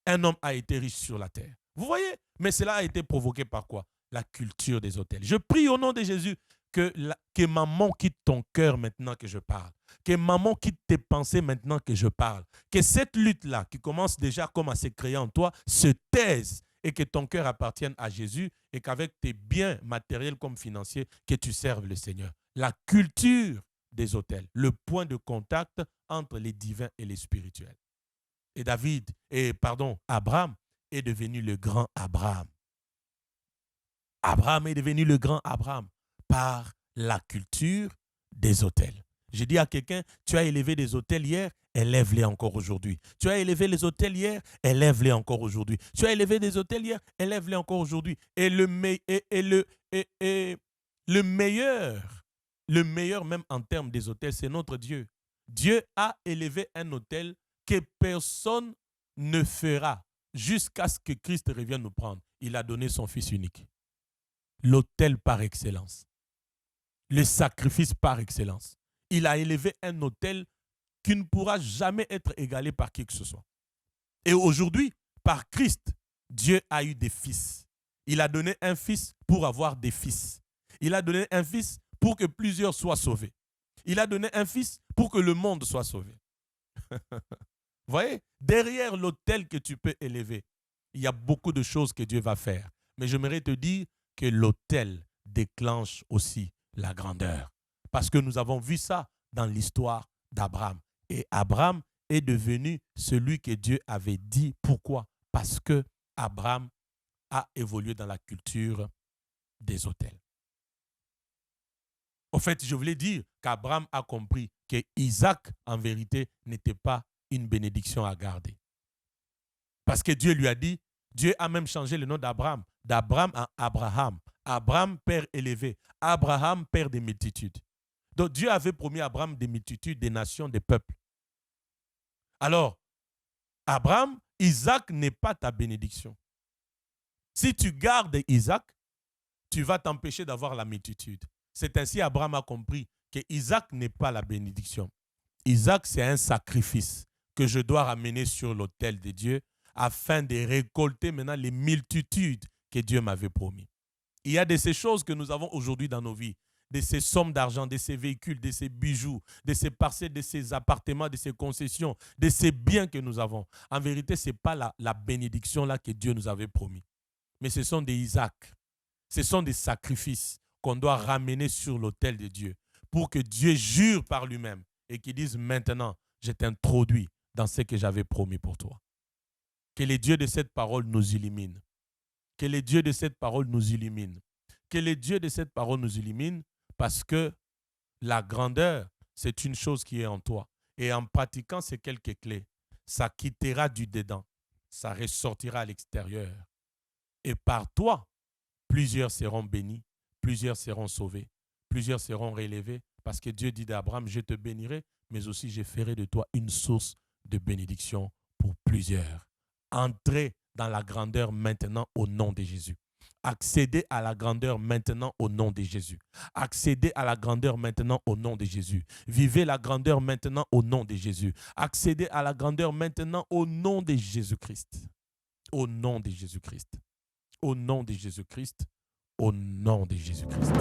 un homme a été riche sur la terre. Vous voyez? Mais cela a été provoqué par quoi? La culture des autels. Je prie au nom de Jésus que maman quitte ton cœur maintenant que je parle. Que maman quitte tes pensées maintenant que je parle. Que cette lutte-là, qui commence déjà comme à se créer en toi, se taise et que ton cœur appartienne à Jésus et qu'avec tes biens matériels comme financiers, que tu serves le Seigneur. La culture des autels, le point de contact entre les divins et les spirituels. Et Abraham est devenu le grand Abraham. Abraham est devenu le grand Abraham par la culture des autels. J'ai dit à quelqu'un, tu as élevé des autels hier, élève-les encore aujourd'hui. Tu as élevé les autels hier, élève-les encore aujourd'hui. Tu as élevé des autels hier, élève-les encore aujourd'hui. Et le meilleur même en termes des autels, c'est notre Dieu. Dieu a élevé un autel que personne ne fera jusqu'à ce que Christ revienne nous prendre. Il a donné son Fils unique. L'autel par excellence. Le sacrifice par excellence. Il a élevé un autel qui ne pourra jamais être égalé par qui que ce soit. Et aujourd'hui, par Christ, Dieu a eu des fils. Il a donné un fils pour avoir des fils. Il a donné un fils pour que plusieurs soient sauvés. Il a donné un fils pour que le monde soit sauvé. Vous voyez, derrière l'autel que tu peux élever, il y a beaucoup de choses que Dieu va faire. Mais j'aimerais te dire que l'autel déclenche aussi la grandeur. Parce que nous avons vu ça dans l'histoire d'Abraham. Et Abraham est devenu celui que Dieu avait dit. Pourquoi? Parce que Abraham a évolué dans la culture des autels. Au fait, je voulais dire qu'Abraham a compris que Isaac, en vérité, n'était pas une bénédiction à garder. Parce que Dieu lui a dit, Dieu a même changé le nom d'Abraham à Abraham. Abraham, père élevé. Abraham, père des multitudes. Donc Dieu avait promis à Abraham des multitudes, des nations, des peuples. Alors, Abraham, Isaac n'est pas ta bénédiction. Si tu gardes Isaac, tu vas t'empêcher d'avoir la multitude. C'est ainsi Abraham a compris que Isaac n'est pas la bénédiction. Isaac, c'est un sacrifice que je dois ramener sur l'autel de Dieu afin de récolter maintenant les multitudes que Dieu m'avait promis. Il y a de ces choses que nous avons aujourd'hui dans nos vies, de ces sommes d'argent, de ces véhicules, de ces bijoux, de ces parcelles, de ces appartements, de ces concessions, de ces biens que nous avons. En vérité, ce n'est pas la bénédiction là que Dieu nous avait promis. Mais ce sont des Isaac. Ce sont des sacrifices qu'on doit ramener sur l'autel de Dieu pour que Dieu jure par lui-même et qu'il dise maintenant, je t'introduis dans ce que j'avais promis pour toi. Que les dieux de cette parole nous illuminent. Que les dieux de cette parole nous illuminent. Que les dieux de cette parole nous illuminent parce que la grandeur, c'est une chose qui est en toi. Et en pratiquant ces quelques clés, ça quittera du dedans, ça ressortira à l'extérieur. Et par toi, plusieurs seront bénis, plusieurs seront sauvés, plusieurs seront relevés parce que Dieu dit d'Abraham, je te bénirai, mais aussi je ferai de toi une source de bénédiction pour plusieurs. Entrez dans la grandeur maintenant au nom de Jésus. Accédez à la grandeur maintenant au nom de Jésus. Accédez à la grandeur maintenant au nom de Jésus. Vivez la grandeur maintenant au nom de Jésus. Accédez à la grandeur maintenant au nom de Jésus-Christ. Au nom de Jésus-Christ. Au nom de Jésus-Christ. Au nom de Jésus-Christ.